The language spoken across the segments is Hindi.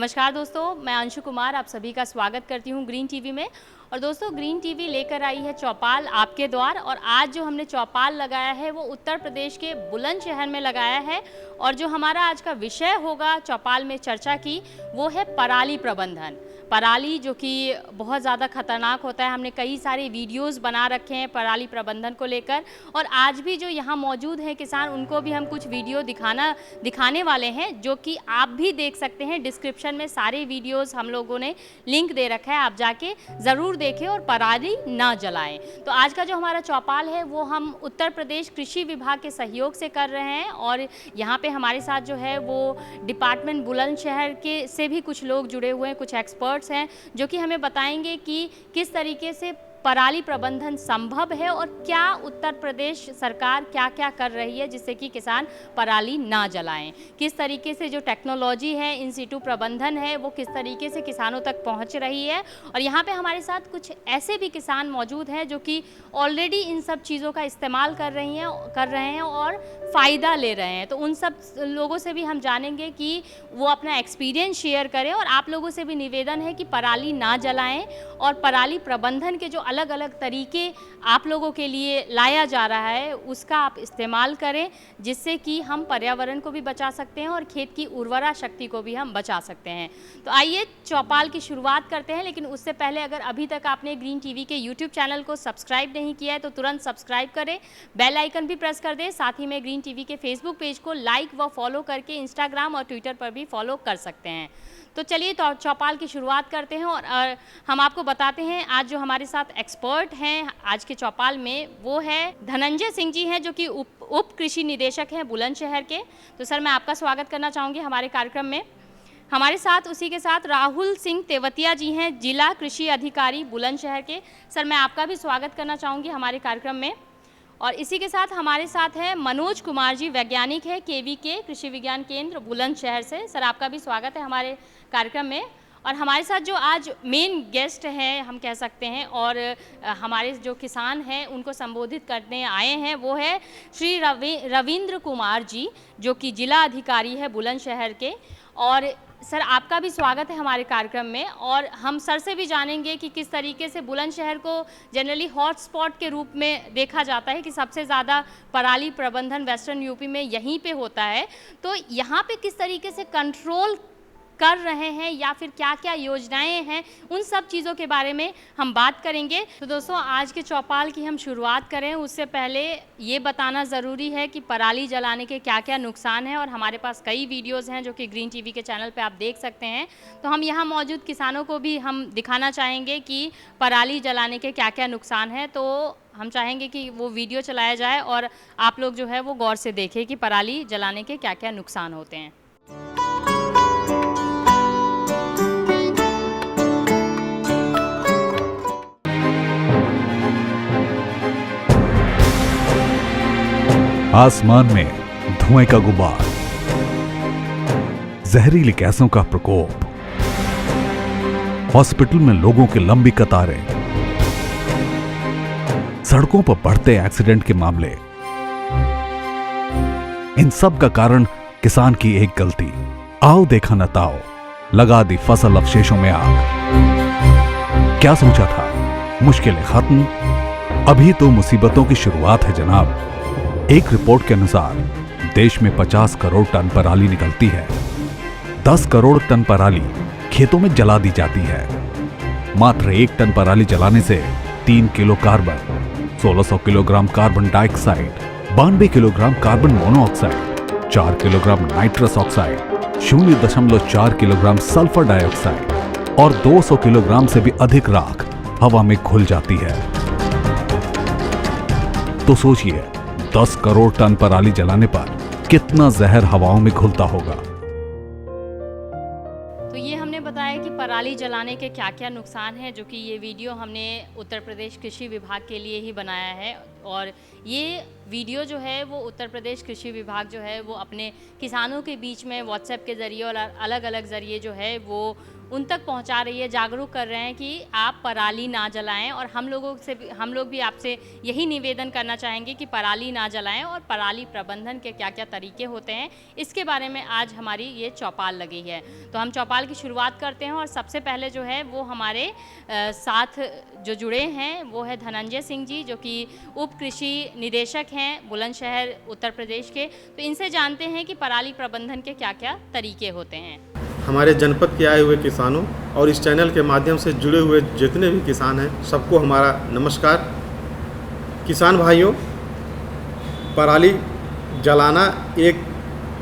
नमस्कार दोस्तों, मैं अंशु कुमार आप सभी का स्वागत करती हूं ग्रीन टीवी में। और दोस्तों, ग्रीन टीवी लेकर आई है चौपाल आपके द्वार। और आज जो हमने चौपाल लगाया है वो उत्तर प्रदेश के बुलंदशहर में लगाया है। और जो हमारा आज का विषय होगा चौपाल में चर्चा की, वो है पराली प्रबंधन। पराली जो कि बहुत ज़्यादा खतरनाक होता है। हमने कई सारे वीडियोस बना रखे हैं पराली प्रबंधन को लेकर, और आज भी जो यहाँ मौजूद हैं किसान, उनको भी हम कुछ वीडियो दिखाने वाले हैं, जो कि आप भी देख सकते हैं। डिस्क्रिप्शन में सारे वीडियोस हम लोगों ने लिंक दे रखा है, आप जाके ज़रूर देखें और पराली ना जलाएं। तो आज का जो हमारा चौपाल है वो हम उत्तर प्रदेश कृषि विभाग के सहयोग से कर रहे हैं। और यहाँ पे हमारे साथ जो है वो डिपार्टमेंट बुलंदशहर के से भी कुछ लोग जुड़े हुए हैं, कुछ एक्सपर्ट्स हैं, जो कि हमें बताएंगे कि किस तरीके से पराली प्रबंधन संभव है और क्या उत्तर प्रदेश सरकार क्या क्या कर रही है जिससे कि किसान पराली ना जलाएं। किस तरीके से जो टेक्नोलॉजी है, इन सिटू प्रबंधन है, वो किस तरीके से किसानों तक पहुंच रही है। और यहाँ पे हमारे साथ कुछ ऐसे भी किसान मौजूद हैं जो कि ऑलरेडी इन सब चीज़ों का इस्तेमाल कर रहे हैं और फ़ायदा ले रहे हैं। तो उन सब लोगों से भी हम जानेंगे कि वो अपना एक्सपीरियंस शेयर करें। और आप लोगों से भी निवेदन है कि पराली ना जलाएं और पराली प्रबंधन के जो अलग अलग तरीके आप लोगों के लिए लाया जा रहा है उसका आप इस्तेमाल करें, जिससे कि हम पर्यावरण को भी बचा सकते हैं और खेत की उर्वरा शक्ति को भी हम बचा सकते हैं। तो आइए चौपाल की शुरुआत करते हैं। लेकिन उससे पहले अगर अभी तक आपने ग्रीन टीवी के यूट्यूब चैनल को सब्सक्राइब नहीं किया है तो तुरंत सब्सक्राइब करें, बेल आइकन भी प्रेस कर दें। साथ ही में ग्रीन टीवी के फेसबुक पेज को लाइक व फॉलो करके इंस्टाग्राम और ट्विटर पर भी फॉलो कर सकते हैं। तो चलिए तो चौपाल की शुरुआत करते हैं। और हम आपको बताते हैं आज जो हमारे साथ एक्सपर्ट हैं आज के चौपाल में, वो है धनंजय सिंह जी हैं, जो कि उप कृषि निदेशक हैं बुलंदशहर के। तो सर, मैं आपका स्वागत करना चाहूँगी हमारे कार्यक्रम में। हमारे साथ उसी के साथ राहुल सिंह तेवतिया जी हैं, जिला कृषि अधिकारी बुलंदशहर के। सर, मैं आपका भी स्वागत करना चाहूँगी हमारे कार्यक्रम में। और इसी के साथ हमारे साथ है मनोज कुमार जी, वैज्ञानिक है केवीके कृषि विज्ञान केंद्र बुलंदशहर से। सर, आपका भी स्वागत है हमारे कार्यक्रम में। और हमारे साथ जो आज मेन गेस्ट हैं हम कह सकते हैं, और हमारे जो किसान हैं उनको संबोधित करने आए हैं, वो है श्री रविंद्र कुमार जी, जो कि जिला अधिकारी है बुलंदशहर के। और सर, आपका भी स्वागत है हमारे कार्यक्रम में। और हम सर से भी जानेंगे कि किस तरीके से बुलंदशहर को जनरली हॉटस्पॉट के रूप में देखा जाता है कि सबसे ज़्यादा पराली प्रबंधन वेस्टर्न यूपी में यहीं पे होता है। तो यहाँ पे किस तरीके से कंट्रोल कर रहे हैं या फिर क्या क्या योजनाएं हैं, उन सब चीज़ों के बारे में हम बात करेंगे। तो दोस्तों, आज के चौपाल की हम शुरुआत करें उससे पहले ये बताना ज़रूरी है कि पराली जलाने के क्या क्या नुकसान हैं। और हमारे पास कई वीडियोस हैं जो कि ग्रीन टीवी के चैनल पे आप देख सकते हैं। तो हम यहाँ मौजूद किसानों को भी हम दिखाना चाहेंगे कि पराली जलाने के क्या क्या नुकसान हैं। तो हम चाहेंगे कि वो वीडियो चलाया जाए और आप लोग जो है वो गौर से देखें कि पराली जलाने के क्या क्या नुकसान होते हैं। आसमान में धुएं का गुबार, जहरीली गैसों का प्रकोप, हॉस्पिटल में लोगों की लंबी कतारें, सड़कों पर बढ़ते एक्सीडेंट के मामले, इन सब का कारण किसान की एक गलती। आओ देखा न ताओ, लगा दी फसल अवशेषों में आग। क्या सोचा था, मुश्किलें खत्म? अभी तो मुसीबतों की शुरुआत है जनाब। एक रिपोर्ट के अनुसार देश में 50 करोड़ टन पराली निकलती है। 10 करोड़ टन पराली खेतों में जला दी जाती है। मात्र 1 टन पराली जलाने से 3 kilo carbon, 1600 kilogram carbon dioxide, 92 kilogram carbon monoxide, 4 kilogram nitrous oxide, 0.4 kilogram sulphur dioxide और 200 किलोग्राम से भी अधिक राख हवा में घुल जाती है। तो सोचिए, 10 करोड़ टन पराली जलाने पर कितना जहर हवाओं में घुलता होगा। तो ये हमने बताया कि पराली जलाने के क्या क्या नुकसान हैं, जो कि ये वीडियो हमने उत्तर प्रदेश कृषि विभाग के लिए ही बनाया है। और ये वीडियो जो है वो उत्तर प्रदेश कृषि विभाग जो है वो अपने किसानों के बीच में व्हाट्सएप के ज़रिए और अलग अलग ज़रिए जो है वो उन तक पहुंचा रही है, जागरूक कर रहे हैं कि आप पराली ना जलाएं। और हम लोग भी आपसे यही निवेदन करना चाहेंगे कि पराली ना जलाएं और पराली प्रबंधन के क्या क्या तरीके होते हैं, इसके बारे में आज हमारी ये चौपाल लगी है। तो हम चौपाल की शुरुआत करते हैं और सबसे पहले जो है वो हमारे साथ जो जुड़े हैं वो है धनंजय सिंह जी, जो कि उप कृषि निदेशक हैं बुलंदशहर उत्तर प्रदेश के। तो इनसे जानते हैं कि पराली प्रबंधन के क्या क्या तरीके होते हैं। हमारे जनपद के आए हुए किसानों और इस चैनल के माध्यम से जुड़े हुए जितने भी किसान हैं सबको हमारा नमस्कार। किसान भाइयों, पराली जलाना एक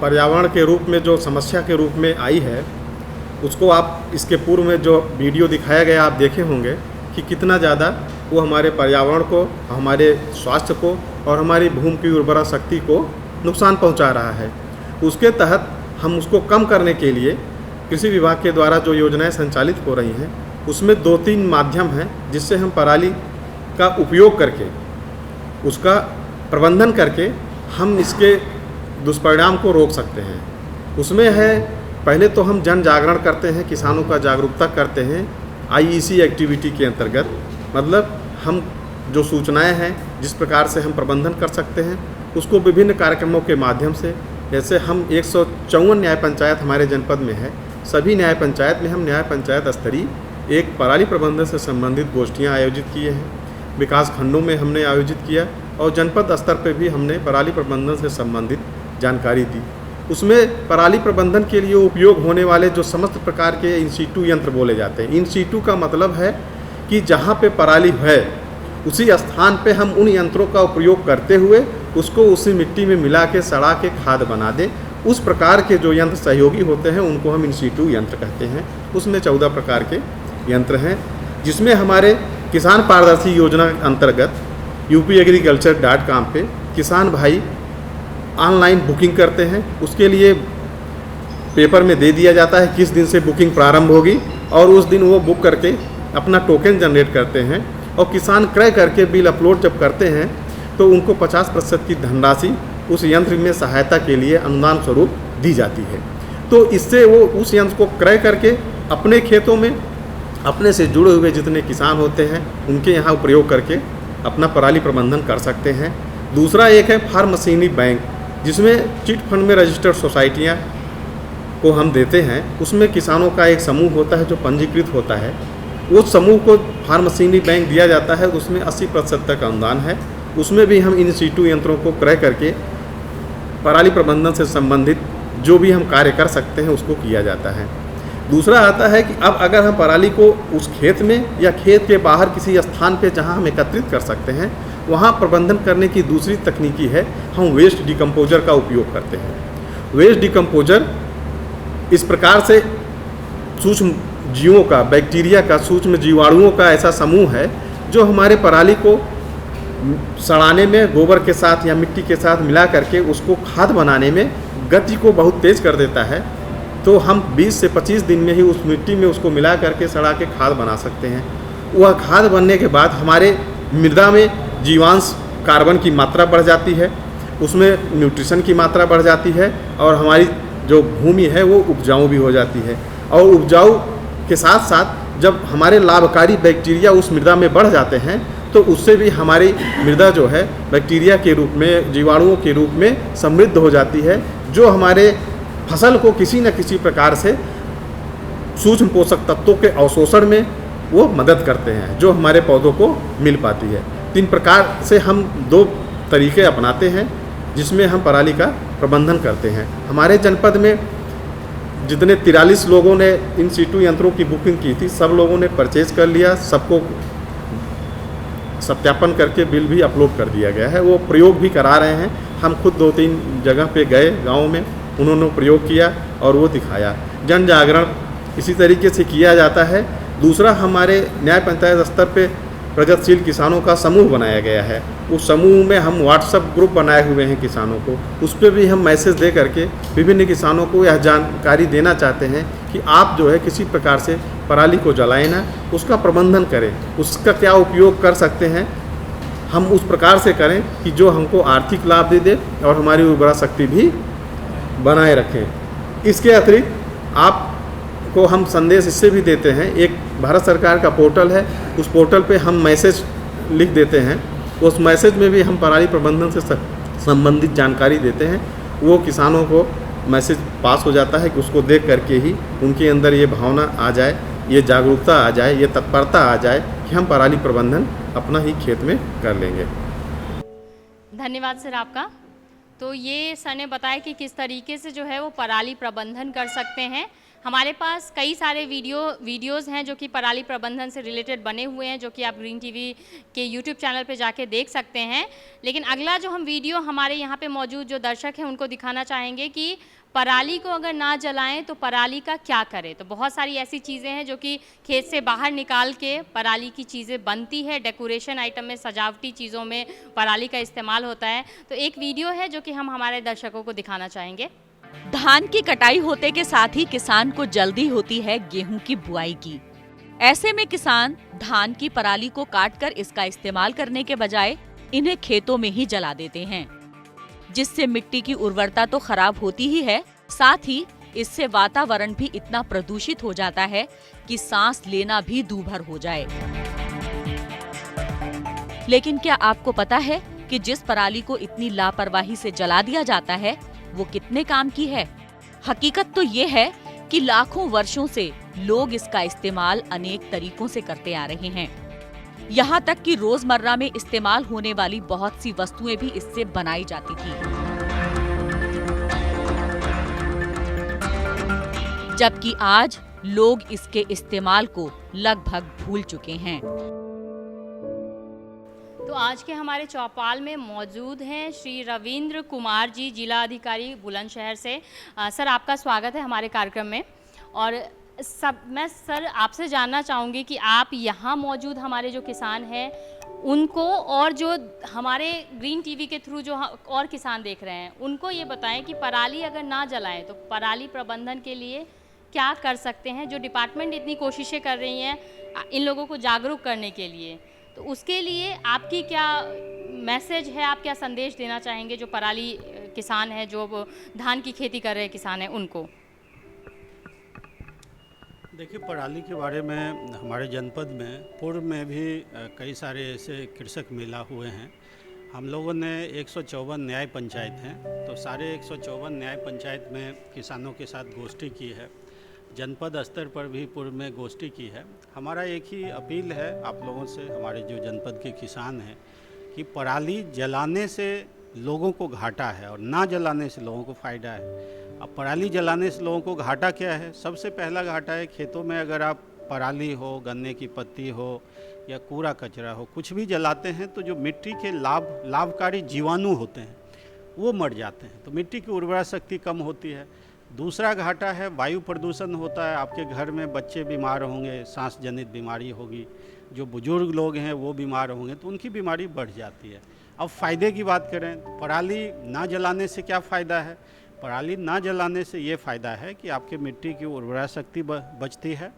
पर्यावरण के रूप में जो समस्या के रूप में आई है, उसको आप इसके पूर्व में जो वीडियो दिखाया गया आप देखे होंगे कि कितना ज़्यादा वो हमारे पर्यावरण को, हमारे स्वास्थ्य को और हमारी भूमि की उर्वरा शक्ति को नुकसान पहुंचा रहा है। उसके तहत हम उसको कम करने के लिए कृषि विभाग के द्वारा जो योजनाएं संचालित हो रही हैं उसमें 2-3 माध्यम हैं जिससे हम पराली का उपयोग करके, उसका प्रबंधन करके हम इसके दुष्परिणाम को रोक सकते हैं। उसमें है, पहले तो हम जन जागरण करते हैं, किसानों का जागरूकता करते हैं IEC एक्टिविटी के अंतर्गत। मतलब हम जो सूचनाएं हैं जिस प्रकार से हम प्रबंधन कर सकते हैं उसको विभिन्न कार्यक्रमों के माध्यम से, जैसे हम 154 न्याय पंचायत हमारे जनपद में है, सभी न्याय पंचायत में हम न्याय पंचायत स्तरीय एक पराली प्रबंधन से संबंधित गोष्ठियाँ आयोजित किए हैं। विकास खंडों में हमने आयोजित किया और जनपद स्तर पर भी हमने पराली प्रबंधन से संबंधित जानकारी दी। उसमें पराली प्रबंधन के लिए उपयोग होने वाले जो समस्त प्रकार के इन सीटू यंत्र बोले जाते हैं। इन सीटू का मतलब है कि जहाँ पे पराली है उसी स्थान पे हम उन यंत्रों का उपयोग करते हुए उसको उसी मिट्टी में मिला के सड़ा के खाद बना दें। उस प्रकार के जो यंत्र सहयोगी होते हैं उनको हम इन सीटू यंत्र कहते हैं। उसमें 14 प्रकार के यंत्र हैं, जिसमें हमारे किसान पारदर्शी योजना अंतर्गत upagriculture.com पे किसान भाई ऑनलाइन बुकिंग करते हैं। उसके लिए पेपर में दे दिया जाता है किस दिन से बुकिंग प्रारंभ होगी और उस दिन वो बुक करके अपना टोकन जनरेट करते हैं और किसान क्रय करके बिल अपलोड जब करते हैं तो उनको 50% की धनराशि उस यंत्र में सहायता के लिए अनुदान स्वरूप दी जाती है। तो इससे वो उस यंत्र को क्रय करके अपने खेतों में अपने से जुड़े हुए जितने किसान होते हैं उनके यहाँ प्रयोग करके अपना पराली प्रबंधन कर सकते हैं। दूसरा एक है फार्म मशीनरी बैंक, जिसमें चिट फंड में रजिस्टर्ड सोसाइटियाँ को हम देते हैं। उसमें किसानों का एक समूह होता है जो पंजीकृत होता है, उस समूह को फार्म मशीनरी बैंक दिया जाता है। उसमें 80% तक अनुदान है। उसमें भी हम इन सीटू यंत्रों को क्रय करके पराली प्रबंधन से संबंधित जो भी हम कार्य कर सकते हैं उसको किया जाता है। दूसरा आता है कि अब अगर हम पराली को उस खेत में या खेत के बाहर किसी स्थान पे जहां हम एकत्रित कर सकते हैं वहां प्रबंधन करने की दूसरी तकनीकी है, हम वेस्ट डिकम्पोजर का उपयोग करते हैं। वेस्ट डिकम्पोजर इस प्रकार से सूक्ष्म जीवों का, बैक्टीरिया का, सूक्ष्म जीवाणुओं का ऐसा समूह है जो हमारे पराली को सड़ाने में गोबर के साथ या मिट्टी के साथ मिला करके उसको खाद बनाने में गति को बहुत तेज़ कर देता है। तो हम 20 से 25 दिन में ही उस मिट्टी में उसको मिला करके सड़ा के खाद बना सकते हैं। वह खाद बनने के बाद हमारे मृदा में जीवांश कार्बन की मात्रा बढ़ जाती है, उसमें न्यूट्रिशन की मात्रा बढ़ जाती है और हमारी जो भूमि है वो उपजाऊ भी हो जाती है। और उपजाऊ के साथ साथ जब हमारे लाभकारी बैक्टीरिया उस मृदा में बढ़ जाते हैं तो उससे भी हमारी मृदा जो है बैक्टीरिया के रूप में, जीवाणुओं के रूप में समृद्ध हो जाती है, जो हमारे फसल को किसी न किसी प्रकार से सूक्ष्म पोषक तत्वों के अवशोषण में वो मदद करते हैं जो हमारे पौधों को मिल पाती है। 3 प्रकार से हम 2 तरीके अपनाते हैं जिसमें हम पराली का प्रबंधन करते हैं। हमारे जनपद में जितने 43 लोगों ने इन सीटू यंत्रों की बुकिंग की थी, सब लोगों ने परचेज कर लिया, सबको सत्यापन करके बिल भी अपलोड कर दिया गया है। वो प्रयोग भी करा रहे हैं। हम खुद 2-3 जगह पे गए गाँव में, उन्होंने प्रयोग किया और वो दिखाया। जन जागरण इसी तरीके से किया जाता है। दूसरा, हमारे न्याय पंचायत स्तर पे प्रगतिशील किसानों का समूह बनाया गया है। उस समूह में हम व्हाट्सएप ग्रुप बनाए हुए हैं किसानों को, उस पर भी हम मैसेज दे करके विभिन्न किसानों को यह जानकारी देना चाहते हैं कि आप जो है किसी प्रकार से पराली को जलाएं ना, उसका प्रबंधन करें, उसका क्या उपयोग कर सकते हैं हम उस प्रकार से करें कि जो हमको आर्थिक लाभ दे दे और हमारी उर्वरा शक्ति भी बनाए रखें। इसके अतिरिक्त आपको हम संदेश इससे भी देते हैं, एक भारत सरकार का पोर्टल है, उस पोर्टल पे हम मैसेज लिख देते हैं, उस मैसेज में भी हम पराली प्रबंधन से संबंधित जानकारी देते हैं। वो किसानों को मैसेज पास हो जाता है कि उसको देख करके ही उनके अंदर ये भावना आ जाए, ये जागरूकता आ जाए, ये तत्परता आ जाए कि हम पराली प्रबंधन अपना ही खेत में कर लेंगे। धन्यवाद सर आपका। तो ये सर ने बताया कि किस तरीके से जो है वो पराली प्रबंधन कर सकते हैं। हमारे पास कई सारे वीडियोज़ हैं जो कि पराली प्रबंधन से रिलेटेड बने हुए हैं, जो कि आप ग्रीन टीवी के यूट्यूब चैनल पे जाके देख सकते हैं। लेकिन अगला जो हम वीडियो हमारे यहाँ पे मौजूद जो दर्शक हैं उनको दिखाना चाहेंगे कि पराली को अगर ना जलाएं तो पराली का क्या करें। तो बहुत सारी ऐसी चीज़ें हैं जो कि खेत से बाहर निकाल के पराली की चीज़ें बनती है, डेकोरेशन आइटम में, सजावटी चीज़ों में पराली का इस्तेमाल होता है। तो एक वीडियो है जो कि हम हमारे दर्शकों को दिखाना चाहेंगे। धान की कटाई होते के साथ ही किसान को जल्दी होती है गेहूं की बुआई की। ऐसे में किसान धान की पराली को काटकर इसका इस्तेमाल करने के बजाय इन्हें खेतों में ही जला देते हैं, जिससे मिट्टी की उर्वरता तो खराब होती ही है, साथ ही इससे वातावरण भी इतना प्रदूषित हो जाता है कि सांस लेना भी दूभर हो जाए। लेकिन क्या आपको पता है कि जिस पराली को इतनी लापरवाही से जला दिया जाता है वो कितने काम की है? हकीकत तो ये है कि लाखों वर्षों से लोग इसका इस्तेमाल अनेक तरीकों से करते आ रहे हैं। यहाँ तक कि रोजमर्रा में इस्तेमाल होने वाली बहुत सी वस्तुएं भी इससे बनाई जाती थी, जबकि आज लोग इसके इस्तेमाल को लगभग भूल चुके हैं। तो आज के हमारे चौपाल में मौजूद हैं श्री रविंद्र कुमार जी, जिला अधिकारी बुलंदशहर से। सर आपका स्वागत है हमारे कार्यक्रम में। और मैं सर आपसे जानना चाहूँगी कि आप यहाँ मौजूद हमारे जो किसान हैं उनको, और जो हमारे ग्रीन टीवी के थ्रू जो और किसान देख रहे हैं उनको ये बताएं कि पराली अगर ना जलाएं तो पराली प्रबंधन के लिए क्या कर सकते हैं। जो डिपार्टमेंट इतनी कोशिशें कर रही हैं इन लोगों को जागरूक करने के लिए, तो उसके लिए आपकी क्या मैसेज है, आप क्या संदेश देना चाहेंगे जो पराली किसान हैं, जो धान की खेती कर रहे किसान हैं उनको? देखिए, पराली के बारे में हमारे जनपद में पूर्व में भी कई सारे ऐसे कृषक मेला हुए हैं। हम लोगों ने 154 न्याय पंचायत हैं, तो सारे 154 न्याय पंचायत में किसानों के साथ गोष्ठी की है। जनपद स्तर पर भी पूर्व में गोष्ठी की है। हमारा एक ही अपील है आप लोगों से, हमारे जो जनपद के किसान हैं, कि पराली जलाने से लोगों को घाटा है और ना जलाने से लोगों को फ़ायदा है। अब पराली जलाने से लोगों को घाटा क्या है? सबसे पहला घाटा है खेतों में अगर आप पराली हो, गन्ने की पत्ती हो या कूड़ा कचरा हो, कुछ भी जलाते हैं तो जो मिट्टी के लाभकारी जीवाणु होते हैं वो मर जाते हैं, तो मिट्टी की उर्वरा शक्ति कम होती है। दूसरा घाटा है वायु प्रदूषण होता है। आपके घर में बच्चे बीमार होंगे, सांस जनित बीमारी होगी, जो बुजुर्ग लोग हैं वो बीमार होंगे तो उनकी बीमारी बढ़ जाती है। अब फ़ायदे की बात करें, पराली ना जलाने से क्या फ़ायदा है? पराली ना जलाने से ये फ़ायदा है कि आपके मिट्टी की उर्वरा शक्ति बचती है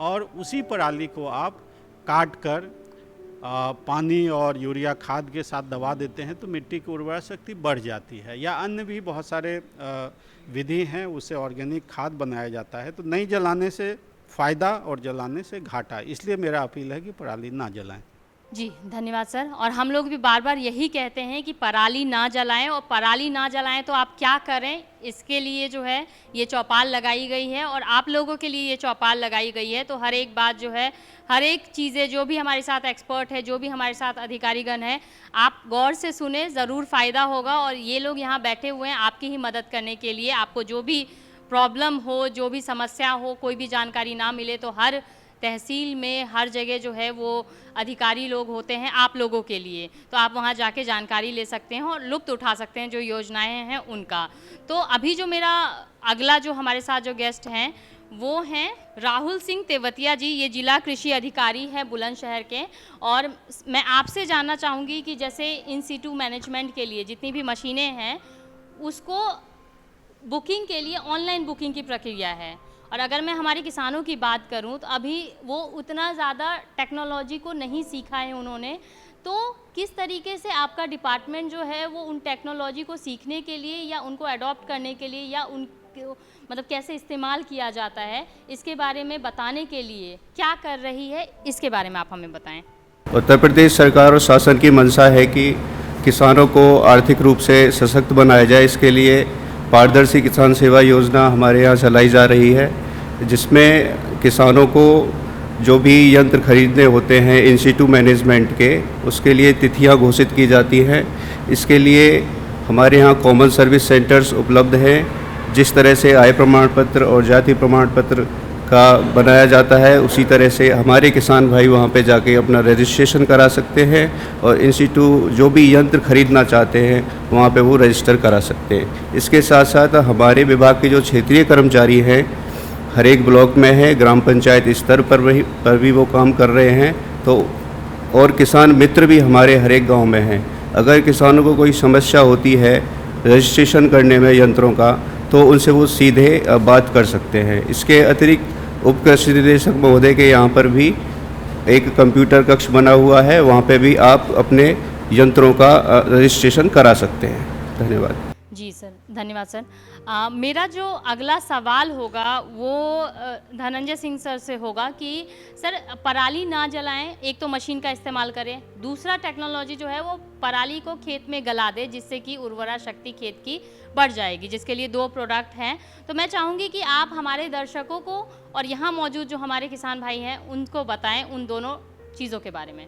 और उसी पराली को आप काट कर पानी और यूरिया खाद के साथ दबा देते हैं तो मिट्टी की उर्वरा शक्ति बढ़ जाती है। या अन्य भी बहुत सारे विधि हैं, उससे ऑर्गेनिक खाद बनाया जाता है। तो नहीं जलाने से फ़ायदा और जलाने से घाटा, इसलिए मेरा अपील है कि पराली ना जलाएं। जी धन्यवाद सर। और हम लोग भी बार बार यही कहते हैं कि पराली ना जलाएं, और पराली ना जलाएं तो आप क्या करें, इसके लिए जो है ये चौपाल लगाई गई है और आप लोगों के लिए ये चौपाल लगाई गई है। तो हर एक बात जो है, हर एक चीज़ें जो भी हमारे साथ एक्सपर्ट है, जो भी हमारे साथ अधिकारीगण है, आप गौर से सुने, ज़रूर फ़ायदा होगा। और ये लोग यहाँ बैठे हुए हैं आपकी ही मदद करने के लिए। आपको जो भी प्रॉब्लम हो, जो भी समस्या हो, कोई भी जानकारी ना मिले तो हर तहसील में हर जगह जो है वो अधिकारी लोग होते हैं आप लोगों के लिए। तो आप वहाँ जाके जानकारी ले सकते हैं और लुत्फ़ उठा सकते हैं जो योजनाएं हैं उनका। तो अभी जो मेरा अगला जो हमारे साथ जो गेस्ट हैं वो हैं राहुल सिंह तेवतिया जी, ये जिला कृषि अधिकारी हैं बुलंदशहर के। और मैं आपसे जानना चाहूँगी कि जैसे इन सीटू मैनेजमेंट के लिए जितनी भी मशीनें हैं उसको बुकिंग के लिए ऑनलाइन बुकिंग की प्रक्रिया है, और अगर मैं हमारे किसानों की बात करूं तो अभी वो उतना ज़्यादा टेक्नोलॉजी को नहीं सीखा है उन्होंने। तो किस तरीके से आपका डिपार्टमेंट जो है वो उन टेक्नोलॉजी को सीखने के लिए या उनको अडॉप्ट करने के लिए या उनको मतलब कैसे इस्तेमाल किया जाता है, इसके बारे में बताने के लिए क्या कर रही है, इसके बारे में आप हमें बताएं। उत्तर प्रदेश सरकार और शासन की मंशा है कि किसानों को आर्थिक रूप से सशक्त बनाया जाए। इसके लिए पारदर्शी किसान सेवा योजना हमारे यहाँ चलाई जा रही है, जिसमें किसानों को जो भी यंत्र खरीदने होते हैं इन सिटू मैनेजमेंट के, उसके लिए तिथियां घोषित की जाती हैं। इसके लिए हमारे यहाँ कॉमन सर्विस सेंटर्स उपलब्ध हैं। जिस तरह से आय प्रमाण पत्र और जाति प्रमाण पत्र का बनाया जाता है, उसी तरह से हमारे किसान भाई वहाँ पे जाके अपना रजिस्ट्रेशन करा सकते हैं और इन सिटू जो भी यंत्र खरीदना चाहते हैं वहाँ पे वो रजिस्टर करा सकते हैं। इसके साथ साथ हमारे विभाग के जो क्षेत्रीय कर्मचारी हैं हर एक ब्लॉक में है, ग्राम पंचायत स्तर पर भी वो काम कर रहे हैं। तो और किसान मित्र भी हमारे हर एक गाँव में हैं। अगर किसानों को कोई समस्या होती है रजिस्ट्रेशन करने में यंत्रों का, तो उनसे वो सीधे बात कर सकते हैं। इसके अतिरिक्त उप कृषि निदेशक महोदय के यहाँ पर भी एक कंप्यूटर कक्ष बना हुआ है, वहाँ पे भी आप अपने यंत्रों का रजिस्ट्रेशन करा सकते हैं। धन्यवाद। जी सर, धन्यवाद सर। मेरा जो अगला सवाल होगा वो धनंजय सिंह सर से होगा कि सर पराली ना जलाएं, एक तो मशीन का इस्तेमाल करें, दूसरा टेक्नोलॉजी जो है वो पराली को खेत में गला दे जिससे कि उर्वरा शक्ति खेत की बढ़ जाएगी, जिसके लिए 2 प्रोडक्ट हैं। तो मैं चाहूँगी कि आप हमारे दर्शकों को और यहाँ मौजूद जो हमारे किसान भाई हैं उनको बताएं उन दोनों चीज़ों के बारे में।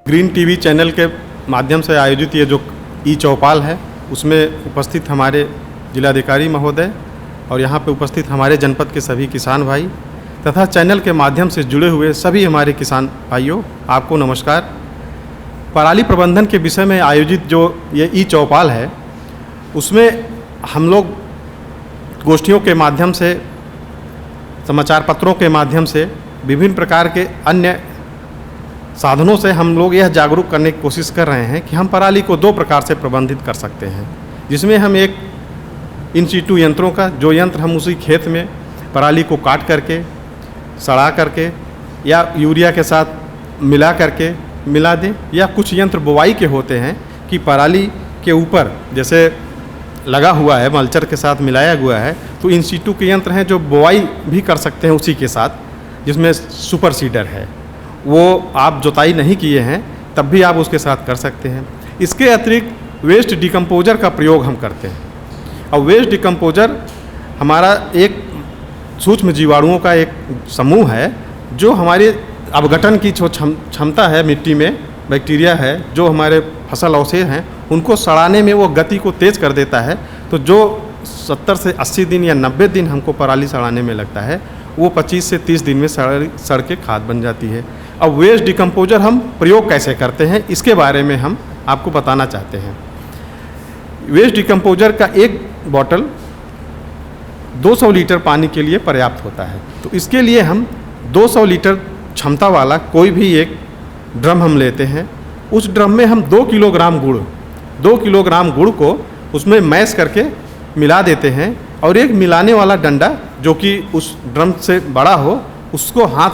ग्रीन टीवी चैनल के माध्यम से आयोजित ये जो ई चौपाल है उसमें उपस्थित हमारे जिलाधिकारी महोदय और यहाँ पे उपस्थित हमारे जनपद के सभी किसान भाई तथा चैनल के माध्यम से जुड़े हुए सभी हमारे किसान भाइयों, आपको नमस्कार। पराली प्रबंधन के विषय में आयोजित जो ये ई चौपाल है उसमें हम लोग गोष्ठियों के माध्यम से, समाचार पत्रों के माध्यम से, विभिन्न प्रकार के अन्य साधनों से हम लोग यह जागरूक करने की कोशिश कर रहे हैं कि हम पराली को 2 प्रकार से प्रबंधित कर सकते हैं, जिसमें हम एक इन सिटू यंत्रों का, जो यंत्र हम उसी खेत में पराली को काट करके, सड़ा करके या यूरिया के साथ मिला दें, या कुछ यंत्र बुवाई के होते हैं कि पराली के ऊपर जैसे लगा हुआ है मल्चर के साथ मिलाया हुआ है, तो इन सिटू के यंत्र हैं जो बुवाई भी कर सकते हैं उसी के साथ, जिसमें सुपर सीडर है, वो आप जोताई नहीं किए हैं तब भी आप उसके साथ कर सकते हैं। इसके अतिरिक्त वेस्ट डिकम्पोजर का प्रयोग हम करते हैं, और वेस्ट डिकम्पोजर हमारा एक सूक्ष्म जीवाणुओं का एक समूह है जो हमारे अपघटन की जो क्षमता है मिट्टी में, बैक्टीरिया है जो हमारे फसल अवशेष हैं उनको सड़ाने में वो गति को तेज़ कर देता है। तो जो 70 से 80 दिन या 90 दिन हमको पराली सड़ाने में लगता है, वो 25 से 30 दिन में सड़ के खाद बन जाती है। अब वेस्ट डिकम्पोजर हम प्रयोग कैसे करते हैं इसके बारे में हम आपको बताना चाहते हैं। वेस्ट डिकम्पोजर का एक बॉटल 200 लीटर पानी के लिए पर्याप्त होता है। तो इसके लिए हम 200 लीटर क्षमता वाला कोई भी एक ड्रम हम लेते हैं। उस ड्रम में हम 2 किलोग्राम गुड़ को उसमें मैश करके मिला देते हैं, और एक मिलाने वाला डंडा जो कि उस ड्रम से बड़ा हो उसको हाथ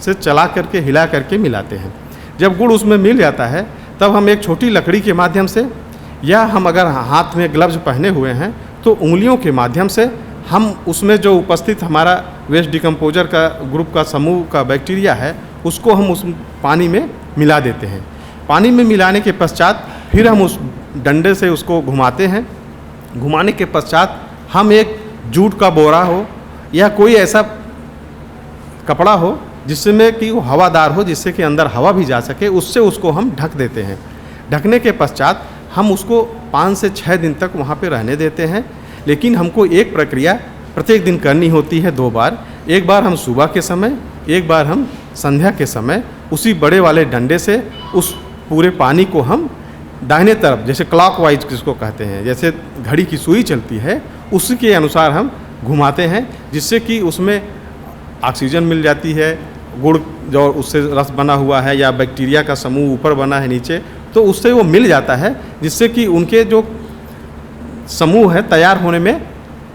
से चला करके हिला करके मिलाते हैं। जब गुड़ उसमें मिल जाता है तब हम एक छोटी लकड़ी के माध्यम से, या हम अगर हाथ में ग्लव्स पहने हुए हैं तो उंगलियों के माध्यम से हम उसमें जो उपस्थित हमारा वेस्ट डिकम्पोजर का ग्रुप का समूह का बैक्टीरिया है उसको हम उस पानी में मिला देते हैं। पानी में मिलाने के पश्चात फिर हम उस डंडे से उसको घुमाते हैं। घुमाने के पश्चात हम एक जूट का बोरा हो या कोई ऐसा कपड़ा हो जिसमें कि वो हवादार हो, जिससे कि अंदर हवा भी जा सके, उससे उसको हम ढक देते हैं। ढकने के पश्चात हम उसको 5 से 6 दिन तक वहाँ पे रहने देते हैं। लेकिन हमको एक प्रक्रिया प्रत्येक दिन करनी होती है 2 बार। एक बार हम सुबह के समय, एक बार हम संध्या के समय उसी बड़े वाले डंडे से उस पूरे पानी को हम दाहिने तरफ, जैसे क्लॉकवाइज जिसको कहते हैं, जैसे घड़ी की सुई चलती है उसी के अनुसार हम घुमाते हैं, जिससे कि उसमें ऑक्सीजन मिल जाती है। गुड़ जो उससे रस बना हुआ है या बैक्टीरिया का समूह ऊपर बना है नीचे, तो उससे वो मिल जाता है, जिससे कि उनके जो समूह है तैयार होने में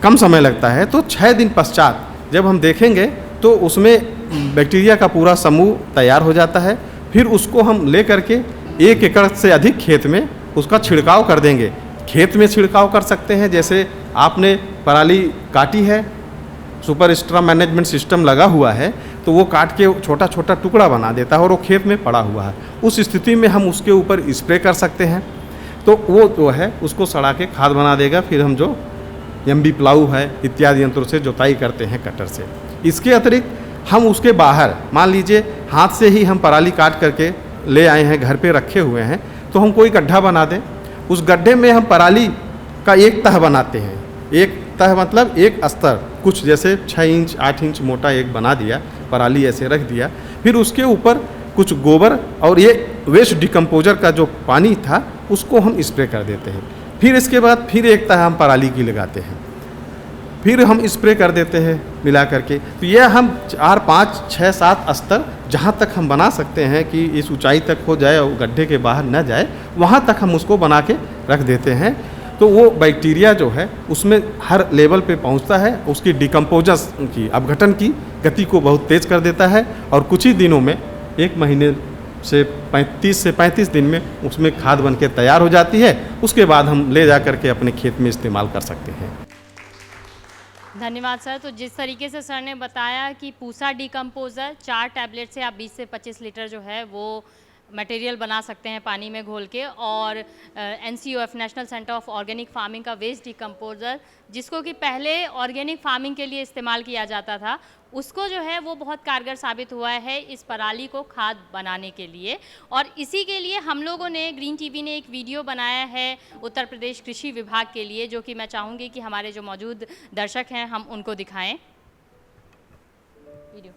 कम समय लगता है। तो 6 दिन पश्चात जब हम देखेंगे तो उसमें बैक्टीरिया का पूरा समूह तैयार हो जाता है। फिर उसको हम ले करके 1 एकड़ से अधिक खेत में उसका छिड़काव कर देंगे। खेत में छिड़काव कर सकते हैं, जैसे आपने पराली काटी है, सुपर स्ट्रा मैनेजमेंट सिस्टम लगा हुआ है, तो वो काट के छोटा छोटा टुकड़ा बना देता है और वो खेत में पड़ा हुआ है। उस स्थिति में हम उसके ऊपर स्प्रे कर सकते हैं, तो वो जो है उसको सड़ा के खाद बना देगा। फिर हम जो MB प्लाऊ है इत्यादि यंत्रों से जुताई करते हैं कटर से। इसके अतिरिक्त हम उसके बाहर, मान लीजिए हाथ से ही हम पराली काट करके ले आए हैं, घर पे रखे हुए हैं, तो हम कोई गड्ढा बना दें, उस गड्ढे में हम पराली का एक तह बनाते हैं। एक तह मतलब एक स्तर, कुछ जैसे 6 इंच 8 इंच मोटा एक बना दिया, पराली ऐसे रख दिया, फिर उसके ऊपर कुछ गोबर और ये वेस्ट डिकम्पोजर का जो पानी था उसको हम स्प्रे कर देते हैं। फिर इसके बाद फिर एक तह हम पराली की लगाते हैं, फिर हम स्प्रे कर देते हैं मिला करके। तो यह हम 4 5 6 7 स्तर जहाँ तक हम बना सकते हैं कि इस ऊंचाई तक हो जाए और गड्ढे के बाहर न जाए, वहाँ तक हम उसको बना के रख देते हैं। तो वो बैक्टीरिया जो है उसमें हर लेवल पे पहुंचता है, उसकी डिकम्पोजस की अपघटन की गति को बहुत तेज़ कर देता है और कुछ ही दिनों में 1 महीने से 30 से 35 दिन में उसमें खाद बन के तैयार हो जाती है। उसके बाद हम ले जा करके अपने खेत में इस्तेमाल कर सकते हैं। धन्यवाद सर। तो जिस तरीके से सर ने बताया कि पूसा डिकम्पोज़र 4 टैबलेट से आप 20 से 25 लीटर जो है वो मटेरियल बना सकते हैं पानी में घोल के, और NCOF national centre of organic farming का वेस्ट डिकम्पोज़र, जिसको कि पहले ऑर्गेनिक फार्मिंग के लिए इस्तेमाल किया जाता था, उसको जो है वो बहुत कारगर साबित हुआ है इस पराली को खाद बनाने के लिए। और इसी के लिए हम लोगों ने, ग्रीन टीवी ने एक वीडियो बनाया है उत्तर प्रदेश कृषि विभाग के लिए, जो कि मैं चाहूँगी कि हमारे जो मौजूद दर्शक हैं हम उनको दिखाएं वीडियो।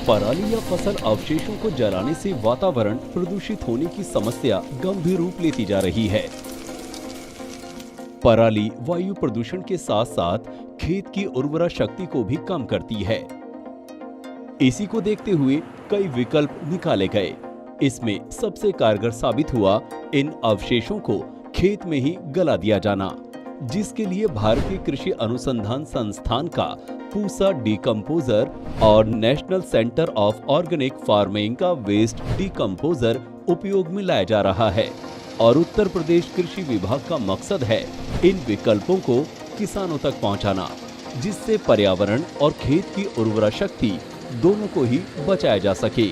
पराली या फसल अवशेषों को जलाने से वातावरण प्रदूषित होने की समस्या गंभीर रूप लेती जा रही है। पराली वायु प्रदूषण के साथ साथ खेत की उर्वरा शक्ति को भी कम करती है। इसी को देखते हुए कई विकल्प निकाले गए। इसमें सबसे कारगर साबित हुआ इन अवशेषों को खेत में ही गला दिया जाना, जिसके लिए भारतीय कृषि अनुसंधान संस्थान का पूसा डिकम्पोजर और national centre of organic farming का वेस्ट डिकम्पोजर उपयोग में लाया जा रहा है। और उत्तर प्रदेश कृषि विभाग का मकसद है इन विकल्पों को किसानों तक पहुंचाना, जिससे पर्यावरण और खेत की उर्वरा शक्ति दोनों को ही बचाया जा सके।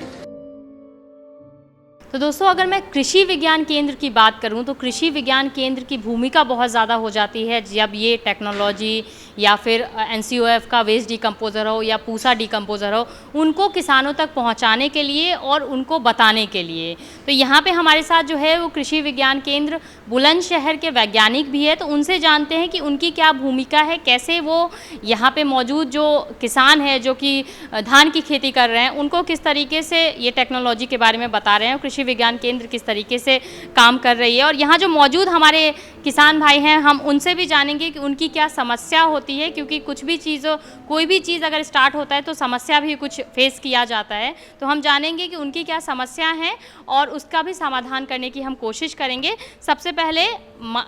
तो दोस्तों, अगर मैं कृषि विज्ञान केंद्र की बात करूं तो कृषि विज्ञान केंद्र की भूमिका बहुत ज़्यादा हो जाती है जब ये टेक्नोलॉजी या फिर NCOF का वेस्ट डिकम्पोज़र हो या पूसा डिकम्पोज़र हो, उनको किसानों तक पहुंचाने के लिए और उनको बताने के लिए। तो यहाँ पे हमारे साथ जो है वो कृषि विज्ञान केंद्र बुलंदशहर के वैज्ञानिक भी है, तो उनसे जानते हैं कि उनकी क्या भूमिका है, कैसे वो यहाँ पे मौजूद जो किसान है जो कि धान की खेती कर रहे हैं उनको किस तरीके से ये टेक्नोलॉजी के बारे में बता रहे हैं, कृषि विज्ञान केंद्र किस तरीके से काम कर रही है। और यहाँ जो मौजूद हमारे किसान भाई हैं हम उनसे भी जानेंगे कि उनकी क्या समस्या होती है, क्योंकि कुछ भी चीज़, कोई भी चीज़ अगर स्टार्ट होता है तो समस्या भी कुछ फेस किया जाता है। तो हम जानेंगे कि उनकी क्या समस्या है और उसका भी समाधान करने की हम कोशिश करेंगे। सबसे पहले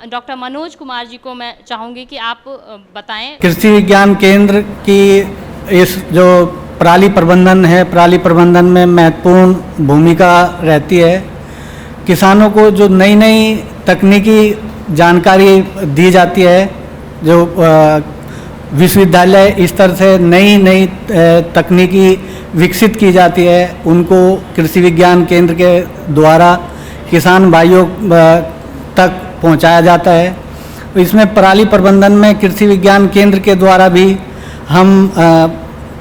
डॉक्टर मनोज कुमार जी को मैं चाहूँगी कि आप बताएं। कृषि विज्ञान केंद्र की इस जो पराली प्रबंधन है, पराली प्रबंधन में महत्वपूर्ण भूमिका रहती है। किसानों को जो नई नई तकनीकी जानकारी दी जाती है, जो विश्वविद्यालय स्तर से नई नई तकनीकी विकसित की जाती है, उनको कृषि विज्ञान केंद्र के द्वारा किसान भाइयों तक पहुंचाया जाता है। इसमें पराली प्रबंधन में कृषि विज्ञान केंद्र के द्वारा भी हम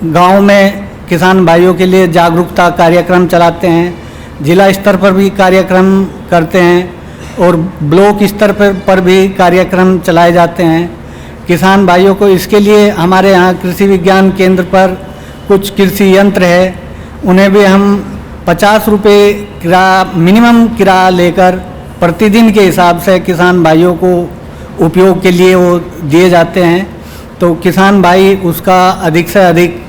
गांव में किसान भाइयों के लिए जागरूकता कार्यक्रम चलाते हैं, जिला स्तर पर भी कार्यक्रम करते हैं और ब्लॉक स्तर पर भी कार्यक्रम चलाए जाते हैं। किसान भाइयों को इसके लिए हमारे यहाँ कृषि विज्ञान केंद्र पर कुछ कृषि यंत्र है, उन्हें भी हम 50 रुपये मिनिमम किराया लेकर प्रतिदिन के हिसाब से किसान भाइयों को उपयोग के लिए वो दिए जाते हैं। तो किसान भाई उसका अधिक से अधिक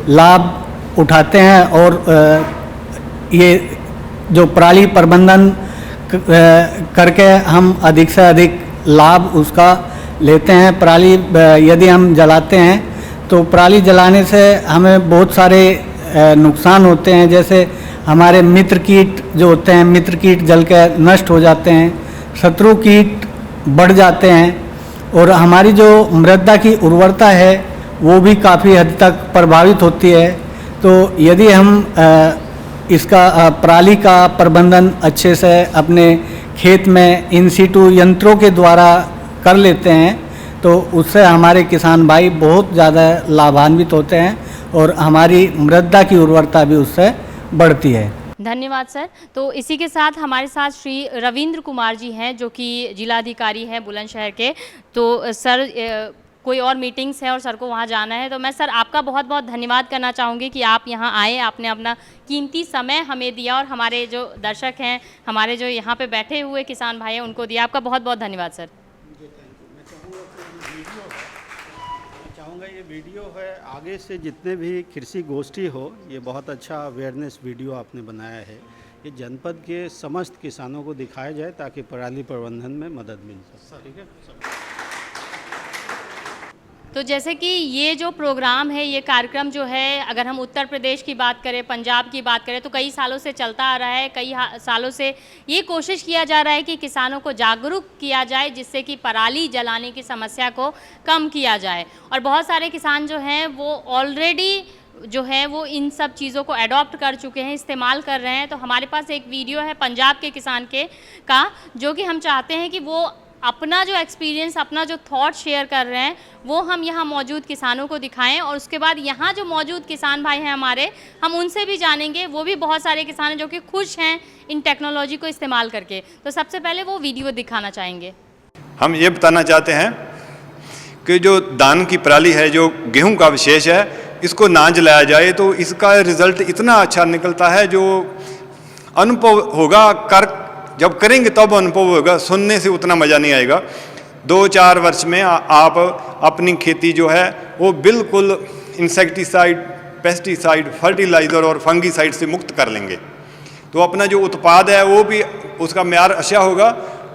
लाभ उठाते हैं और ये जो पराली प्रबंधन करके हम अधिक से अधिक लाभ उसका लेते हैं। पराली यदि हम जलाते हैं तो पराली जलाने से हमें बहुत सारे नुकसान होते हैं, जैसे हमारे मित्र कीट जो होते हैं, मित्र कीट जल के नष्ट हो जाते हैं, शत्रु कीट बढ़ जाते हैं और हमारी जो मृदा की उर्वरता है वो भी काफ़ी हद तक प्रभावित होती है। तो यदि हम इसका पराली का प्रबंधन अच्छे से अपने खेत में इन सीटू यंत्रों के द्वारा कर लेते हैं तो उससे हमारे किसान भाई बहुत ज़्यादा लाभान्वित होते हैं और हमारी मृदा की उर्वरता भी उससे बढ़ती है। धन्यवाद सर। तो इसी के साथ हमारे साथ श्री रविंद्र कुमार जी हैं जो कि जिलाधिकारी हैं बुलंदशहर के। तो सर कोई और मीटिंग्स है और सर को वहाँ जाना है, तो मैं सर आपका बहुत बहुत धन्यवाद करना चाहूँगी कि आप यहाँ आए, आपने अपना कीमती समय हमें दिया और हमारे जो दर्शक हैं, हमारे जो यहाँ पे बैठे हुए किसान भाई हैं उनको दिया। आपका बहुत बहुत धन्यवाद सर। चाहूँगा ये वीडियो है आगे से जितने भी कृषि गोष्ठी हो, ये बहुत अच्छा अवेयरनेस वीडियो आपने बनाया है। ये जनपद के समस्त किसानों को दिखाया जाए ताकि पराली प्रबंधन में मदद मिल सके। ठीक है। तो जैसे कि ये जो प्रोग्राम है, ये कार्यक्रम जो है, अगर हम उत्तर प्रदेश की बात करें, पंजाब की बात करें, तो कई सालों से चलता आ रहा है। कई सालों से ये कोशिश किया जा रहा है कि किसानों को जागरूक किया जाए जिससे कि पराली जलाने की समस्या को कम किया जाए। और बहुत सारे किसान जो हैं वो ऑलरेडी जो है वो इन सब चीज़ों को अडॉप्ट कर चुके हैं, इस्तेमाल कर रहे हैं। तो हमारे पास एक वीडियो है पंजाब के किसान का जो कि हम चाहते हैं कि वो अपना जो एक्सपीरियंस, अपना जो थॉट शेयर कर रहे हैं वो हम यहाँ मौजूद किसानों को दिखाएं और उसके बाद यहाँ जो मौजूद किसान भाई हैं हमारे, हम उनसे भी जानेंगे। वो भी बहुत सारे किसान हैं जो कि खुश हैं इन टेक्नोलॉजी को इस्तेमाल करके। तो सबसे पहले वो वीडियो दिखाना चाहेंगे। हम ये बताना चाहते हैं कि जो धान की पराली है, जो गेहूं का विशेष है, इसको ना जलाया जाए तो इसका रिज़ल्ट इतना अच्छा निकलता है। जो अनुभव होगा जब करेंगे तब अनुभव होगा, सुनने से उतना मज़ा नहीं आएगा। 2-4 वर्ष में आप अपनी खेती जो है वो बिल्कुल इंसेक्टिसाइड, पेस्टिसाइड, फर्टिलाइज़र और फंगीसाइड से मुक्त कर लेंगे। तो अपना जो उत्पाद है वो भी उसका म्यार अच्छा होगा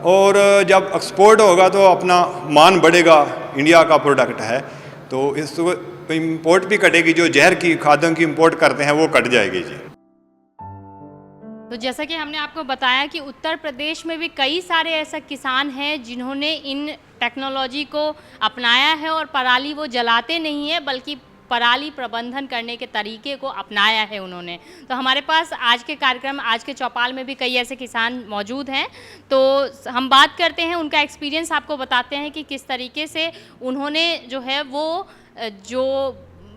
और जब एक्सपोर्ट होगा तो अपना मान बढ़ेगा। इंडिया का प्रोडक्ट है तो इसको इम्पोर्ट भी कटेगी, जो जहर की खादों की इम्पोर्ट करते हैं वो कट जाएगी जी। तो जैसा कि हमने आपको बताया कि उत्तर प्रदेश में भी कई सारे ऐसे किसान हैं जिन्होंने इन टेक्नोलॉजी को अपनाया है और पराली वो जलाते नहीं है बल्कि पराली प्रबंधन करने के तरीके को अपनाया है उन्होंने। तो हमारे पास आज के कार्यक्रम, आज के चौपाल में भी कई ऐसे किसान मौजूद हैं। तो हम बात करते हैं, उनका एक्सपीरियंस आपको बताते हैं कि किस तरीके से उन्होंने जो है वो जो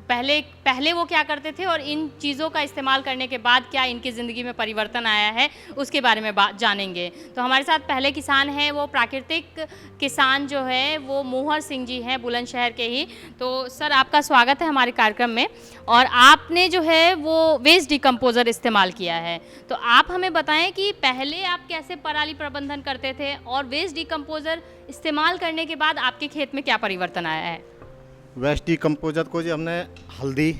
पहले वो क्या करते थे और इन चीज़ों का इस्तेमाल करने के बाद क्या इनकी ज़िंदगी में परिवर्तन आया है, उसके बारे में जानेंगे। तो हमारे साथ पहले किसान हैं वो प्राकृतिक किसान जो है वो मोहर सिंह जी हैं, बुलंदशहर के ही। तो सर आपका स्वागत है हमारे कार्यक्रम में। और आपने जो है वो वेस्ट डिकम्पोज़र इस्तेमाल किया है, तो आप हमें बताएँ कि पहले आप कैसे पराली प्रबंधन करते थे और वेस्ट डिकम्पोज़र इस्तेमाल करने के बाद आपके खेत में क्या परिवर्तन आया है। वेस्ट डिकम्पोज़र को जो हमने हल्दी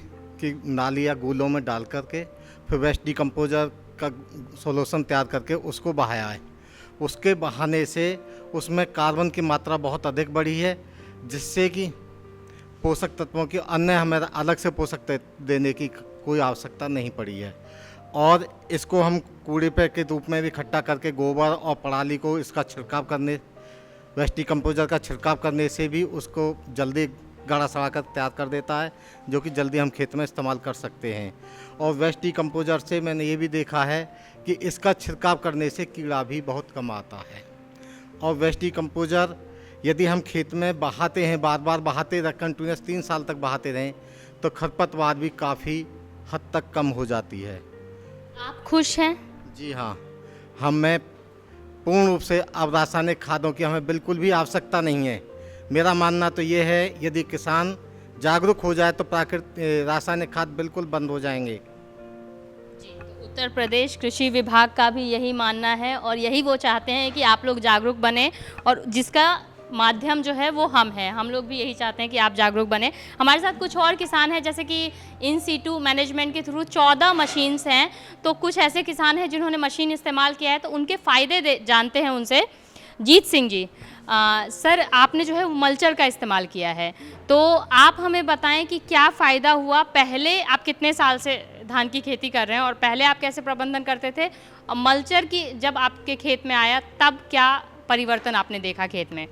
की नाली या गूलों में डाल करके फिर वेस्ट डिकम्पोज़र का सॉल्यूशन तैयार करके उसको बहाया है। उसके बहाने से उसमें कार्बन की मात्रा बहुत अधिक बढ़ी है, जिससे कि पोषक तत्वों की अन्य हमें अलग से पोषक तत्व देने की कोई आवश्यकता नहीं पड़ी है। और इसको हम कूड़े पे के रूप में भी इकट्ठा करके गोबर और पराली को इसका छिड़काव करने, वेस्ट डिकम्पोज़र का छिड़काव करने से भी उसको जल्दी गाढ़ा सड़ा कर तैयार कर देता है, जो कि जल्दी हम खेत में इस्तेमाल कर सकते हैं। और वेस्ट डिकम्पोज़र से मैंने ये भी देखा है कि इसका छिड़काव करने से कीड़ा भी बहुत कम आता है। और वेस्ट डिकम्पोज़र यदि हम खेत में बहाते हैं, बार बार बहाते रहें, कंटिन्यूस 3 साल तक बहाते रहें, तो खरपतवार भी काफ़ी हद तक कम हो जाती है। आप खुश हैं? जी हाँ, हमें पूर्ण रूप से अब रासायनिक खादों की हमें बिल्कुल भी आवश्यकता नहीं है। मेरा मानना तो ये है, यदि किसान जागरूक हो जाए तो प्राकृतिक रासायनिक खाद बिल्कुल बंद हो जाएंगे। जी, तो उत्तर प्रदेश कृषि विभाग का भी यही मानना है और यही वो चाहते हैं कि आप लोग जागरूक बने और जिसका माध्यम जो है वो हम हैं। हम लोग भी यही चाहते हैं कि आप जागरूक बने। हमारे साथ कुछ और किसान हैं, जैसे कि इन सीटू मैनेजमेंट के थ्रू 14 मशीन्स हैं, तो कुछ ऐसे किसान हैं जिन्होंने मशीन इस्तेमाल किया है, तो उनके फ़ायदे जानते हैं उनसे। जीत सिंह जी, सर आपने जो है वो मल्चर का इस्तेमाल किया है, तो आप हमें बताएं कि क्या फ़ायदा हुआ। पहले आप कितने साल से धान की खेती कर रहे हैं और पहले आप कैसे प्रबंधन करते थे, और मल्चर की जब आपके खेत में आया तब क्या परिवर्तन आपने देखा खेत में?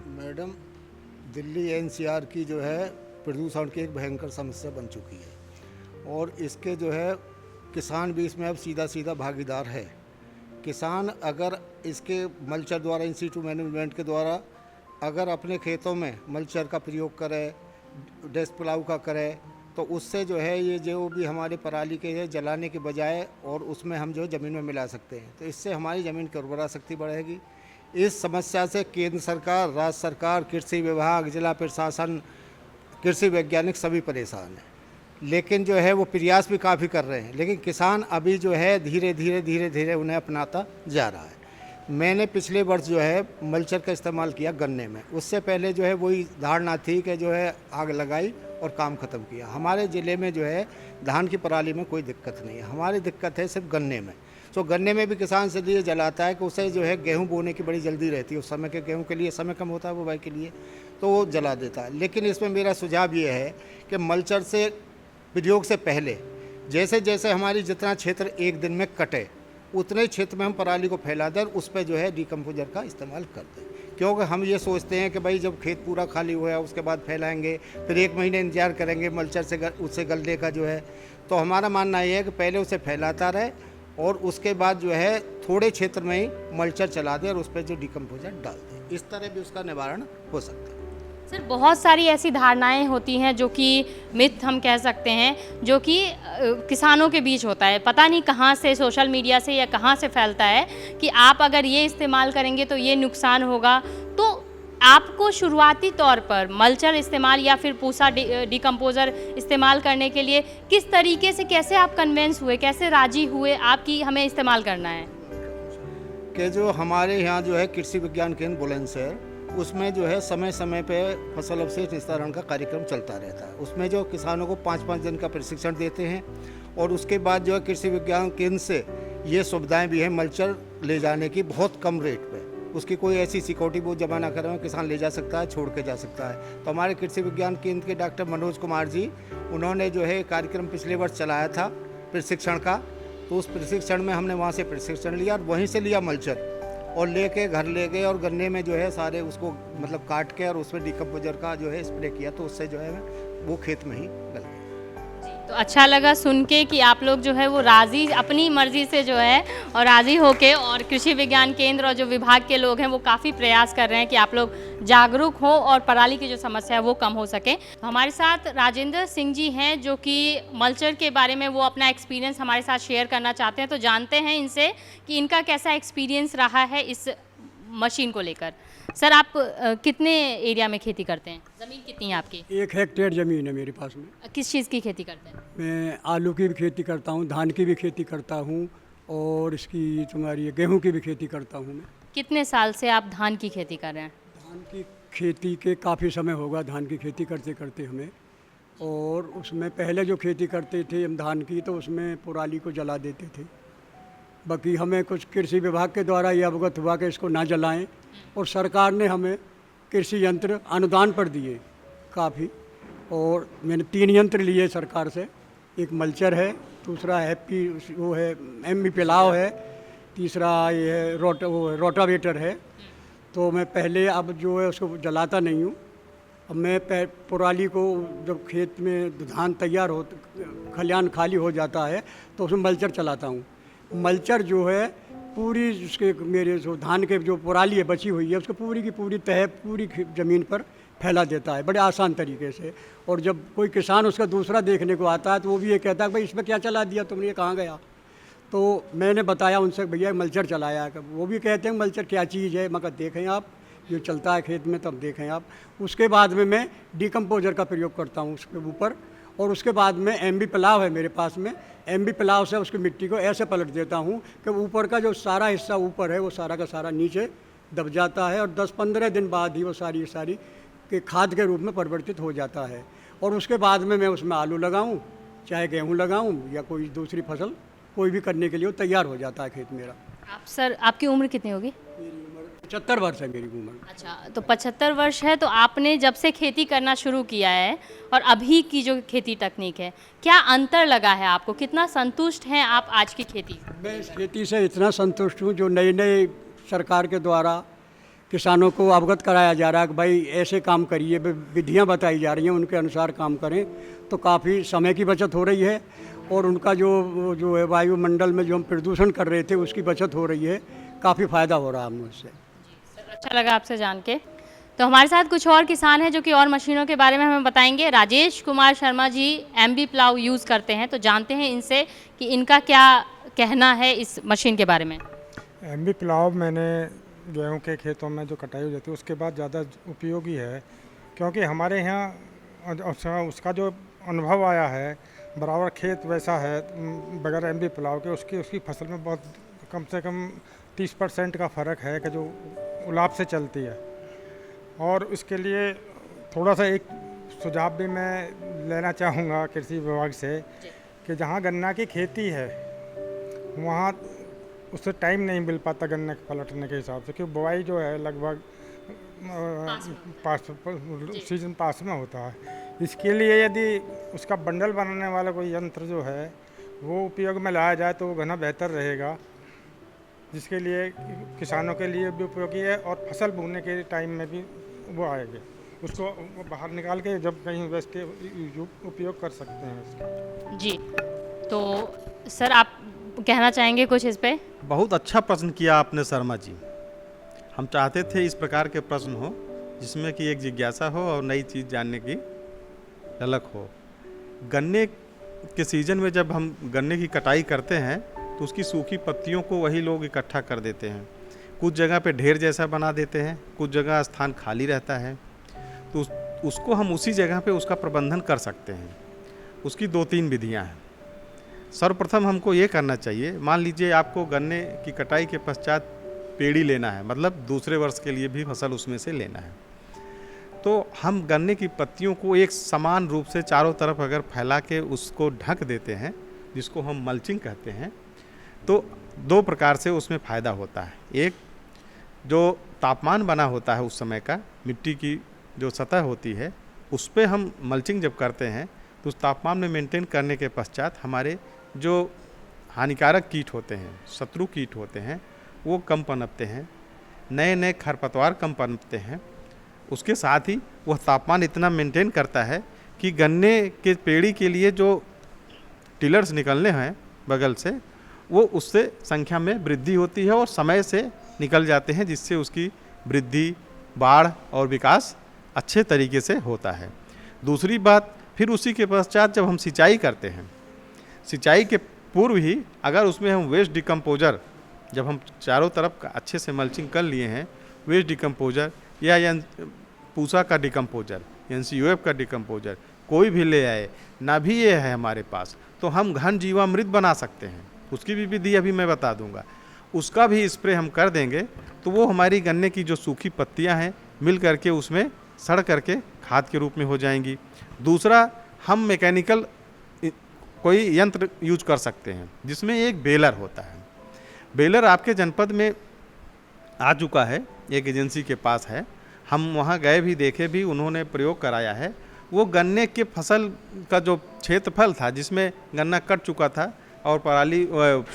मैडम, दिल्ली एनसीआर की जो है प्रदूषण की एक भयंकर समस्या बन चुकी है और इसके जो है किसान भी इसमें अब सीधा सीधा भागीदार है। किसान अगर इसके मल्चर द्वारा, इन सीटू मैनेजमेंट के द्वारा अगर अपने खेतों में मल्चर का प्रयोग करे, डेस्क प्लाऊ का करे, तो उससे जो है ये जो भी हमारे पराली के है जलाने के बजाय और उसमें हम जो ज़मीन में मिला सकते हैं, तो इससे हमारी ज़मीन की उर्वरा शक्ति बढ़ेगी। इस समस्या से केंद्र सरकार, राज्य सरकार, कृषि विभाग, जिला प्रशासन, कृषि वैज्ञानिक सभी परेशान हैं, लेकिन जो है वो प्रयास भी काफ़ी कर रहे हैं, लेकिन किसान अभी जो है धीरे धीरे उन्हें अपनाता जा रहा है। मैंने पिछले वर्ष जो है मल्चर का इस्तेमाल किया गन्ने में, उससे पहले जो है वही धारणा थी कि जो है आग लगाई और काम ख़त्म किया। हमारे ज़िले में जो है धान की पराली में कोई दिक्कत नहीं है, हमारी दिक्कत है सिर्फ गन्ने में। तो गन्ने में भी किसान से लिए जलाता है कि उसे जो है गेहूं बोने की बड़ी जल्दी रहती है, उस समय के गेहूं के लिए समय कम होता है बुवाई के लिए, तो वो जला देता है। लेकिन इसमें मेरा सुझाव ये है कि मल्चर से प्रयोग से पहले जैसे जैसे हमारी जितना क्षेत्र एक दिन में कटे उतने ही क्षेत्र में हम पराली को फैला दें और उस पर जो है डिकम्पोजर का इस्तेमाल कर दें, क्योंकि हम ये सोचते हैं कि भाई जब खेत पूरा खाली हुआ उसके बाद फैलाएंगे, फिर 1 महीने इंतजार करेंगे मल्चर से उससे गलने का जो है। तो हमारा मानना ये है कि पहले उसे फैलाता रहे और उसके बाद जो है थोड़े क्षेत्र में ही मल्चर चला दे और उस पर जो डिकम्पोजर डाल दे, इस तरह भी उसका निवारण हो सकता है। सर बहुत सारी ऐसी धारणाएं होती हैं जो कि मिथ हम कह सकते हैं, जो कि किसानों के बीच होता है, पता नहीं कहाँ से, सोशल मीडिया से या कहाँ से फैलता है कि आप अगर ये इस्तेमाल करेंगे तो ये नुकसान होगा। तो आपको शुरुआती तौर पर मल्चर इस्तेमाल या फिर पूसा डिकम्पोज़र इस्तेमाल करने के लिए किस तरीके से, कैसे आप कन्वेंस हुए, कैसे राजी हुए आपकी हमें इस्तेमाल करना है? कि जो हमारे यहाँ जो है कृषि विज्ञान केंद्र बुलंदशहर, उसमें जो है समय समय पे फसल अवशेष निस्तारण का कार्यक्रम चलता रहता है। उसमें जो किसानों को 5-5 दिन का प्रशिक्षण देते हैं और उसके बाद जो है कृषि विज्ञान केंद्र से ये सुविधाएं भी हैं मल्चर ले जाने की बहुत कम रेट पे। उसकी कोई ऐसी सिक्योरिटी वो जमा ना करें, किसान ले जा सकता है, छोड़ के जा सकता है। तो हमारे कृषि विज्ञान केंद्र के डॉक्टर मनोज कुमार जी, उन्होंने जो है कार्यक्रम पिछले वर्ष चलाया था प्रशिक्षण का, तो उस प्रशिक्षण में हमने वहाँ से प्रशिक्षण लिया और वहीं से लिया मल्चर और लेके घर ले गए और गन्ने में जो है सारे उसको मतलब काट के और उसमें डिकम्पोजर का जो है स्प्रे किया, तो उससे जो है वो खेत में ही गल गया। तो अच्छा लगा सुन के कि आप लोग जो है वो राज़ी, अपनी मर्ज़ी से जो है और राज़ी होके, और कृषि विज्ञान केंद्र और जो विभाग के लोग हैं वो काफ़ी प्रयास कर रहे हैं कि आप लोग जागरूक हो और पराली की जो समस्या है वो कम हो सके। तो हमारे साथ राजेंद्र सिंह जी हैं जो कि मल्चर के बारे में वो अपना एक्सपीरियंस हमारे साथ शेयर करना चाहते हैं, तो जानते हैं इनसे कि इनका कैसा एक्सपीरियंस रहा है इस मशीन को लेकर। सर आप कितने एरिया में खेती करते हैं, ज़मीन कितनी है आपकी? 1 हेक्टेयर ज़मीन है मेरे पास में। किस चीज़ की खेती करते हैं? मैं आलू की भी खेती करता हूँ, धान की भी खेती करता हूँ और इसकी तुम्हारी गेहूं की भी खेती करता हूँ मैं। कितने साल से आप धान की खेती कर रहे हैं? धान की खेती के काफ़ी समय होगा धान की खेती करते करते हमें, और उसमें पहले जो खेती करते थे हम धान की, तो उसमें पराली को जला देते थे। बाकी हमें कुछ कृषि विभाग के द्वारा ये अवगत हुआ कि इसको ना जलाएं, और सरकार ने हमें कृषि यंत्र अनुदान पर दिए काफ़ी, और मैंने 3 यंत्र लिए सरकार से। एक मल्चर है, दूसरा हैप्पी वो है एमबी पिलाव है, तीसरा ये है रोटावेटर है। तो मैं पहले अब जो है उसको जलाता नहीं हूँ। अब मैं पराली को जब खेत में धान तैयार हो, खलियान खाली हो जाता है, तो उसमें मल्चर चलाता हूँ। मल्चर जो है पूरी उसके मेरे जो धान के जो पराली है बची हुई है उसको पूरी की पूरी तह पूरी ज़मीन पर फैला देता है बड़े आसान तरीके से। और जब कोई किसान उसका दूसरा देखने को आता है तो वो भी ये कहता है भाई इसमें क्या चला दिया तुमने, ये कहाँ गया? तो मैंने बताया उनसे भैया मल्चर चलाया है। वो भी कहते हैं मल्चर क्या चीज़ है, मगर देखें आप जो चलता है खेत में तब देखें आप। उसके बाद में मैं डिकम्पोजर का प्रयोग करता हूँ उसके ऊपर, और उसके बाद में एमबी पिलाव है मेरे पास में। एमबी पिलाव से उसकी मिट्टी को ऐसे पलट देता हूँ कि ऊपर का जो सारा हिस्सा ऊपर है वो सारा का सारा नीचे दब जाता है और 10-15 दिन बाद ही वो सारी के खाद के रूप में परिवर्तित हो जाता है। और उसके बाद में मैं उसमें आलू लगाऊं, चाहे गेहूं लगाऊं या कोई दूसरी फसल कोई भी करने के लिए वो तैयार हो जाता है खेत मेरा। आप सर, आपकी उम्र कितनी होगी? 75 वर्ष है मेरी उम्र। अच्छा, तो 75 वर्ष है, तो आपने जब से खेती करना शुरू किया है और अभी की जो खेती तकनीक है, क्या अंतर लगा है आपको? कितना संतुष्ट हैं आप आज की खेती? मैं इस खेती से इतना संतुष्ट हूँ जो नए सरकार के द्वारा किसानों को अवगत कराया जा रहा है कि भाई ऐसे काम करिए, विधियाँ बताई जा रही हैं, उनके अनुसार काम करें तो काफ़ी समय की बचत हो रही है और उनका जो है वायुमंडल में जो हम प्रदूषण कर रहे थे उसकी बचत हो रही है, काफ़ी फ़ायदा हो रहा है हमें उससे। अच्छा लगा आपसे जान के। तो हमारे साथ कुछ और किसान हैं जो कि और मशीनों के बारे में हमें बताएंगे। Rajesh Kumar Sharma ji MB plough use करते हैं, तो जानते हैं इनसे कि इनका क्या कहना है इस मशीन के बारे में। MB प्लाव मैंने गेहूं के खेतों में जो कटाई हो जाती है उसके बाद ज़्यादा उपयोगी है, क्योंकि हमारे यहाँ उसका जो अनुभव आया है, बराबर खेत वैसा है बगैर MB प्लाव के उसकी फसल में बहुत कम से कम 30% का फ़र्क है कि जो उलाब से चलती है। और इसके लिए थोड़ा सा एक सुझाव भी मैं लेना चाहूँगा कृषि विभाग से कि जहाँ गन्ना की खेती है वहाँ उससे टाइम नहीं मिल पाता गन्ने के पलटने के हिसाब से, क्योंकि बुआई जो है लगभग सीजन पास में होता है। इसके लिए यदि उसका बंडल बनाने वाला कोई यंत्र जो है वो उपयोग में लाया जाए तो वो घना बेहतर रहेगा, जिसके लिए किसानों के लिए भी उपयोगी है और फसल बोने के टाइम में भी वो आएंगे, उसको बाहर निकाल के जब कहीं वेस्ट उपयोग कर सकते हैं इसका। जी, तो सर आप कहना चाहेंगे कुछ इस पे? बहुत अच्छा प्रश्न किया आपने शर्मा जी। हम चाहते थे इस प्रकार के प्रश्न हो जिसमें कि एक जिज्ञासा हो और नई चीज़ जानने की झलक हो। गन्ने के सीज़न में जब हम गन्ने की कटाई करते हैं तो उसकी सूखी पत्तियों को वही लोग इकट्ठा कर देते हैं, कुछ जगह पे ढेर जैसा बना देते हैं, कुछ जगह स्थान खाली रहता है, तो उसको हम उसी जगह पे उसका प्रबंधन कर सकते हैं। उसकी 2-3 विधियां हैं। सर्वप्रथम हमको ये करना चाहिए, मान लीजिए आपको गन्ने की कटाई के पश्चात पेड़ी लेना है, मतलब दूसरे वर्ष के लिए भी फसल उसमें से लेना है, तो हम गन्ने की पत्तियों को एक समान रूप से चारों तरफ अगर फैला के उसको ढक देते हैं, जिसको हम मल्चिंग कहते हैं, तो 2 प्रकार से उसमें फ़ायदा होता है। एक, जो तापमान बना होता है उस समय का, मिट्टी की जो सतह होती है उस पर हम मल्चिंग जब करते हैं तो उस तापमान में मेंटेन करने के पश्चात हमारे जो हानिकारक कीट होते हैं, शत्रु कीट होते हैं, वो कम पनपते हैं, नए खरपतवार कम पनपते हैं। उसके साथ ही वह तापमान इतना मेंटेन करता है कि गन्ने के पेड़ी के लिए जो टिलर्स निकलने हैं बगल से, वो उससे संख्या में वृद्धि होती है और समय से निकल जाते हैं, जिससे उसकी वृद्धि, बाढ़ और विकास अच्छे तरीके से होता है। दूसरी बात, फिर उसी के पश्चात जब हम सिंचाई करते हैं, सिंचाई के पूर्व ही अगर उसमें हम वेस्ट डिकम्पोजर, जब हम चारों तरफ अच्छे से मल्चिंग कर लिए हैं, वेस्ट डिकम्पोजर या पूसा का डिकम्पोजर, NCOF का डिकम्पोजर कोई भी ले आए, ना भी ये है हमारे पास, तो हम घन जीवामृत बना सकते हैं। उसकी भी विधि अभी मैं बता दूंगा। उसका भी स्प्रे हम कर देंगे तो वो हमारी गन्ने की जो सूखी पत्तियां हैं मिल करके उसमें सड़ करके खाद के रूप में हो जाएंगी। दूसरा, हम मैकेनिकल कोई यंत्र यूज कर सकते हैं जिसमें एक बेलर होता है। बेलर आपके जनपद में आ चुका है, एक एजेंसी के पास है, हम वहाँ गए भी, देखे भी, उन्होंने प्रयोग कराया है। वो गन्ने के फसल का जो क्षेत्रफल था जिसमें गन्ना कट चुका था और पराली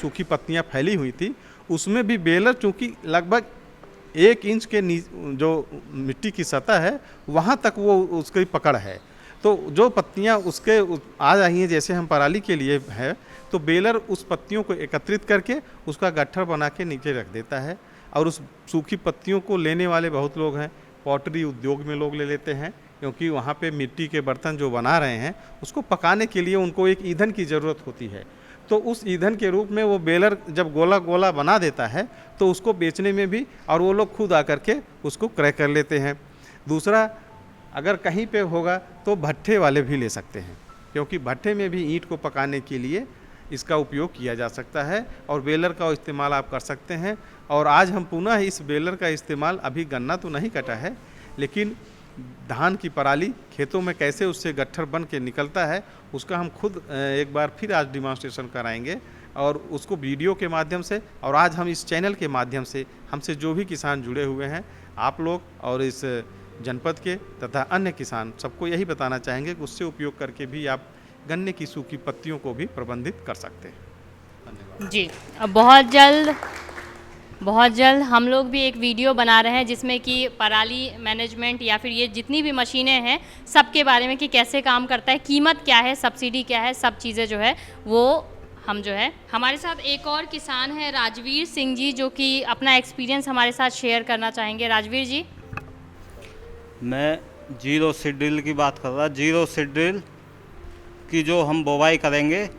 सूखी पत्तियां फैली हुई थी, उसमें भी बेलर चूँकि लगभग 1 इंच के जो मिट्टी की सतह है वहाँ तक वो उसकी पकड़ है, तो जो पत्तियां उसके आ रही हैं जैसे हम पराली के लिए है, तो बेलर उस पत्तियों को एकत्रित करके उसका गट्ठर बना के नीचे रख देता है। और उस सूखी पत्तियों को लेने वाले बहुत लोग हैं, पॉटरी उद्योग में लोग ले लेते हैं, क्योंकि वहाँ पे मिट्टी के बर्तन जो बना रहे हैं उसको पकाने के लिए उनको एक ईंधन की ज़रूरत होती है, तो उस ईंधन के रूप में वो बेलर जब गोला गोला बना देता है तो उसको बेचने में भी, और वो लोग खुद आकर के उसको क्रय कर लेते हैं। दूसरा, अगर कहीं पे होगा तो भट्ठे वाले भी ले सकते हैं, क्योंकि भट्ठे में भी ईंट को पकाने के लिए इसका उपयोग किया जा सकता है और बेलर का इस्तेमाल आप कर सकते हैं। और आज हम पुनः इस बेलर का इस्तेमाल, अभी गन्ना तो नहीं कटा है, लेकिन धान की पराली खेतों में कैसे उससे गट्ठर बन के निकलता है उसका हम खुद एक बार फिर आज डिमॉन्स्ट्रेशन कराएंगे और उसको वीडियो के माध्यम से, और आज हम इस चैनल के माध्यम से हमसे जो भी किसान जुड़े हुए हैं आप लोग और इस जनपद के तथा अन्य किसान सबको यही बताना चाहेंगे कि उससे उपयोग करके भी आप गन्ने की सूखी पत्तियों को भी प्रबंधित कर सकते हैं। धन्यवाद जी। अब बहुत जल्द हम लोग भी एक वीडियो बना रहे हैं जिसमें कि पराली मैनेजमेंट या फिर ये जितनी भी मशीनें हैं सबके बारे में कि कैसे काम करता है, कीमत क्या है, सब्सिडी क्या है, सब चीज़ें जो है वो हम जो है, हमारे साथ एक और किसान है राजवीर सिंह जी जो कि अपना एक्सपीरियंस हमारे साथ शेयर करना चाहेंगे। राजवीर जी। मैं जीरो सीड ड्रिल की बात कर रहा। जीरो सीड ड्रिल की जो हम बोवाई करेंगे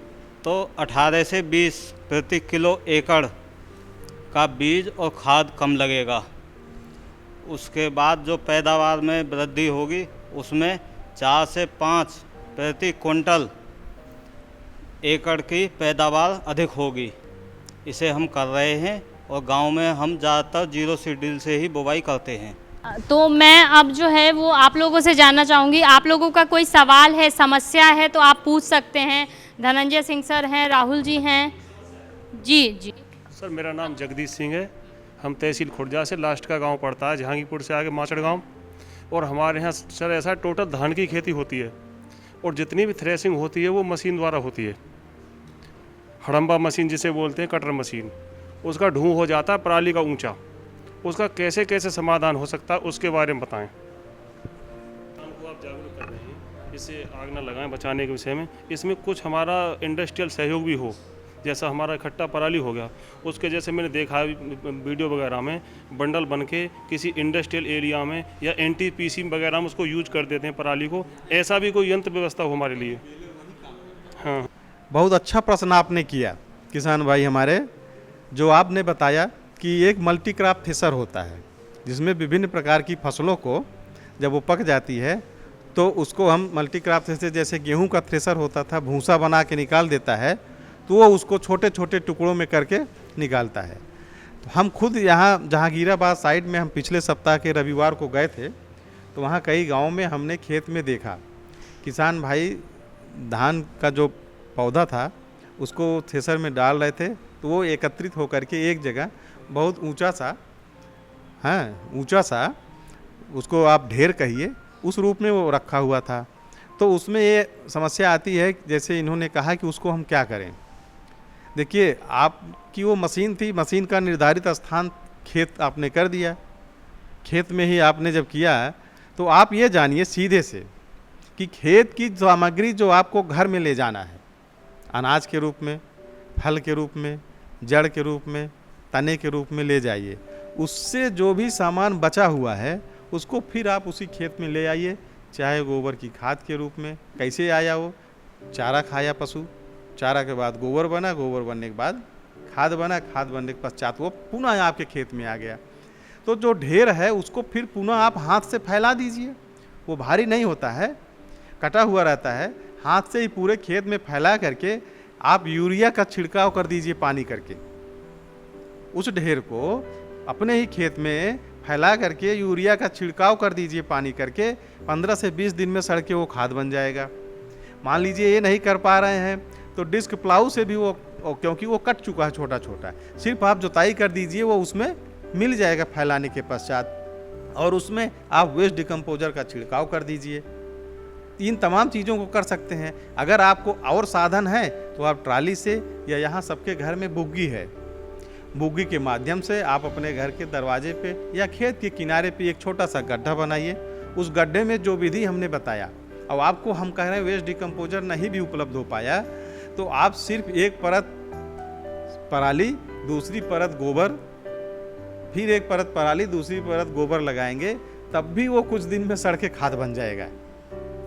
तो 18 से 20 प्रति किलो एकड़ का बीज और खाद कम लगेगा। उसके बाद जो पैदावार में वृद्धि होगी उसमें 4 से 5 प्रति क्विंटल एकड़ की पैदावार अधिक होगी। इसे हम कर रहे हैं और गांव में हम ज़्यादातर जीरो सीड ड्रिल से ही बुवाई करते हैं। तो मैं अब जो है वो आप लोगों से जानना चाहूँगी, आप लोगों का कोई सवाल है, समस्या है तो आप पूछ सकते हैं। धनंजय सिंह सर हैं, राहुल जी हैं। जी सर, मेरा नाम जगदीश सिंह है। हम तहसील खुर्जा से, लास्ट का गांव पड़ता है जहांगीरपुर से आगे माचड़ गांव। और हमारे यहाँ सर ऐसा टोटल धान की खेती होती है और जितनी भी थ्रेसिंग होती है वो मशीन द्वारा होती है। हड़म्बा मशीन जिसे बोलते हैं, कटर मशीन, उसका ढूँ हो जाता है पराली का ऊंचा। उसका कैसे कैसे समाधान हो सकता है उसके बारे में बताएं। हमको आप जागरूक कर रहे हैं, इससे आग न लगाएं बचाने के विषय में। इसमें कुछ हमारा इंडस्ट्रियल सहयोग भी हो, जैसा हमारा इकट्ठा पराली हो गया, उसके जैसे मैंने देखा वीडियो वगैरह में बंडल बन के किसी इंडस्ट्रियल एरिया में या NTPC वगैरह में उसको यूज कर देते हैं पराली को। ऐसा भी कोई यंत्र व्यवस्था हो हमारे लिए। हाँ, बहुत अच्छा प्रश्न आपने किया किसान भाई हमारे, जो आपने बताया कि एक मल्टी क्रॉप थ्रेशर होता है जिसमें विभिन्न प्रकार की फसलों को जब वो पक जाती है तो उसको हम मल्टी क्रॉप थ्रेशर, जैसे गेहूं का थ्रेशर होता था, भूसा बना के निकाल देता है, तो वो उसको छोटे छोटे टुकड़ों में करके निकालता है। तो हम खुद यहाँ जहांगीराबाद साइड में हम पिछले सप्ताह के रविवार को गए थे, तो वहाँ कई गाँव में हमने खेत में देखा किसान भाई धान का जो पौधा था उसको थ्रेशर में डाल रहे थे, तो वो एकत्रित होकर के एक जगह बहुत ऊंचा सा उसको आप ढेर कहिए, उस रूप में वो रखा हुआ था। तो उसमें ये समस्या आती है, जैसे इन्होंने कहा कि उसको हम क्या करें। देखिए, आपकी वो मशीन थी, मशीन का निर्धारित स्थान खेत आपने कर दिया, खेत में ही आपने जब किया तो आप ये जानिए सीधे से कि खेत की सामग्री जो आपको घर में ले जाना है, अनाज के रूप में, फल के रूप में, जड़ के रूप में, तने के रूप में ले जाइए। उससे जो भी सामान बचा हुआ है उसको फिर आप उसी खेत में ले आइए, चाहे गोबर की खाद के रूप में। कैसे आया वो? चारा खाया पशु, चारा के बाद गोबर बना, गोबर बनने के बाद खाद बना, खाद बनने के पश्चात वो पुनः आपके खेत में आ गया। तो जो ढेर है उसको फिर पुनः आप हाथ से फैला दीजिए, वो भारी नहीं होता है, कटा हुआ रहता है, हाथ से ही पूरे खेत में फैला करके आप यूरिया का छिड़काव कर दीजिए पानी करके। उस ढेर को अपने ही खेत में फैला करके यूरिया का छिड़काव कर दीजिए पानी करके, 15 से 20 दिन में सड़ के वो खाद बन जाएगा। मान लीजिए ये नहीं कर पा रहे हैं तो डिस्क प्लाऊ से भी वो, क्योंकि वो कट चुका है छोटा छोटा, सिर्फ आप जुताई कर दीजिए, वो उसमें मिल जाएगा फैलाने के पश्चात, और उसमें आप वेस्ट डिकम्पोजर का छिड़काव कर dीजिए। इन तमाम चीज़ों को कर सकते हैं। अगर आपको और साधन है तो आप ट्राली से, या यहाँ सबके घर में बुग्गी है, बुग्गी के माध्यम से आप अपने घर के दरवाजे पे या खेत के किनारे पे एक छोटा सा गड्ढा बनाइए। उस गड्ढे में जो विधि हमने बताया, और आपको हम कह रहे हैं वेस्ट डिकम्पोजर नहीं भी उपलब्ध हो पाया, तो आप सिर्फ एक परत पराली, दूसरी परत गोबर, फिर एक परत पराली, दूसरी परत गोबर लगाएंगे, तब भी वो कुछ दिन में सड़ के खाद बन जाएगा।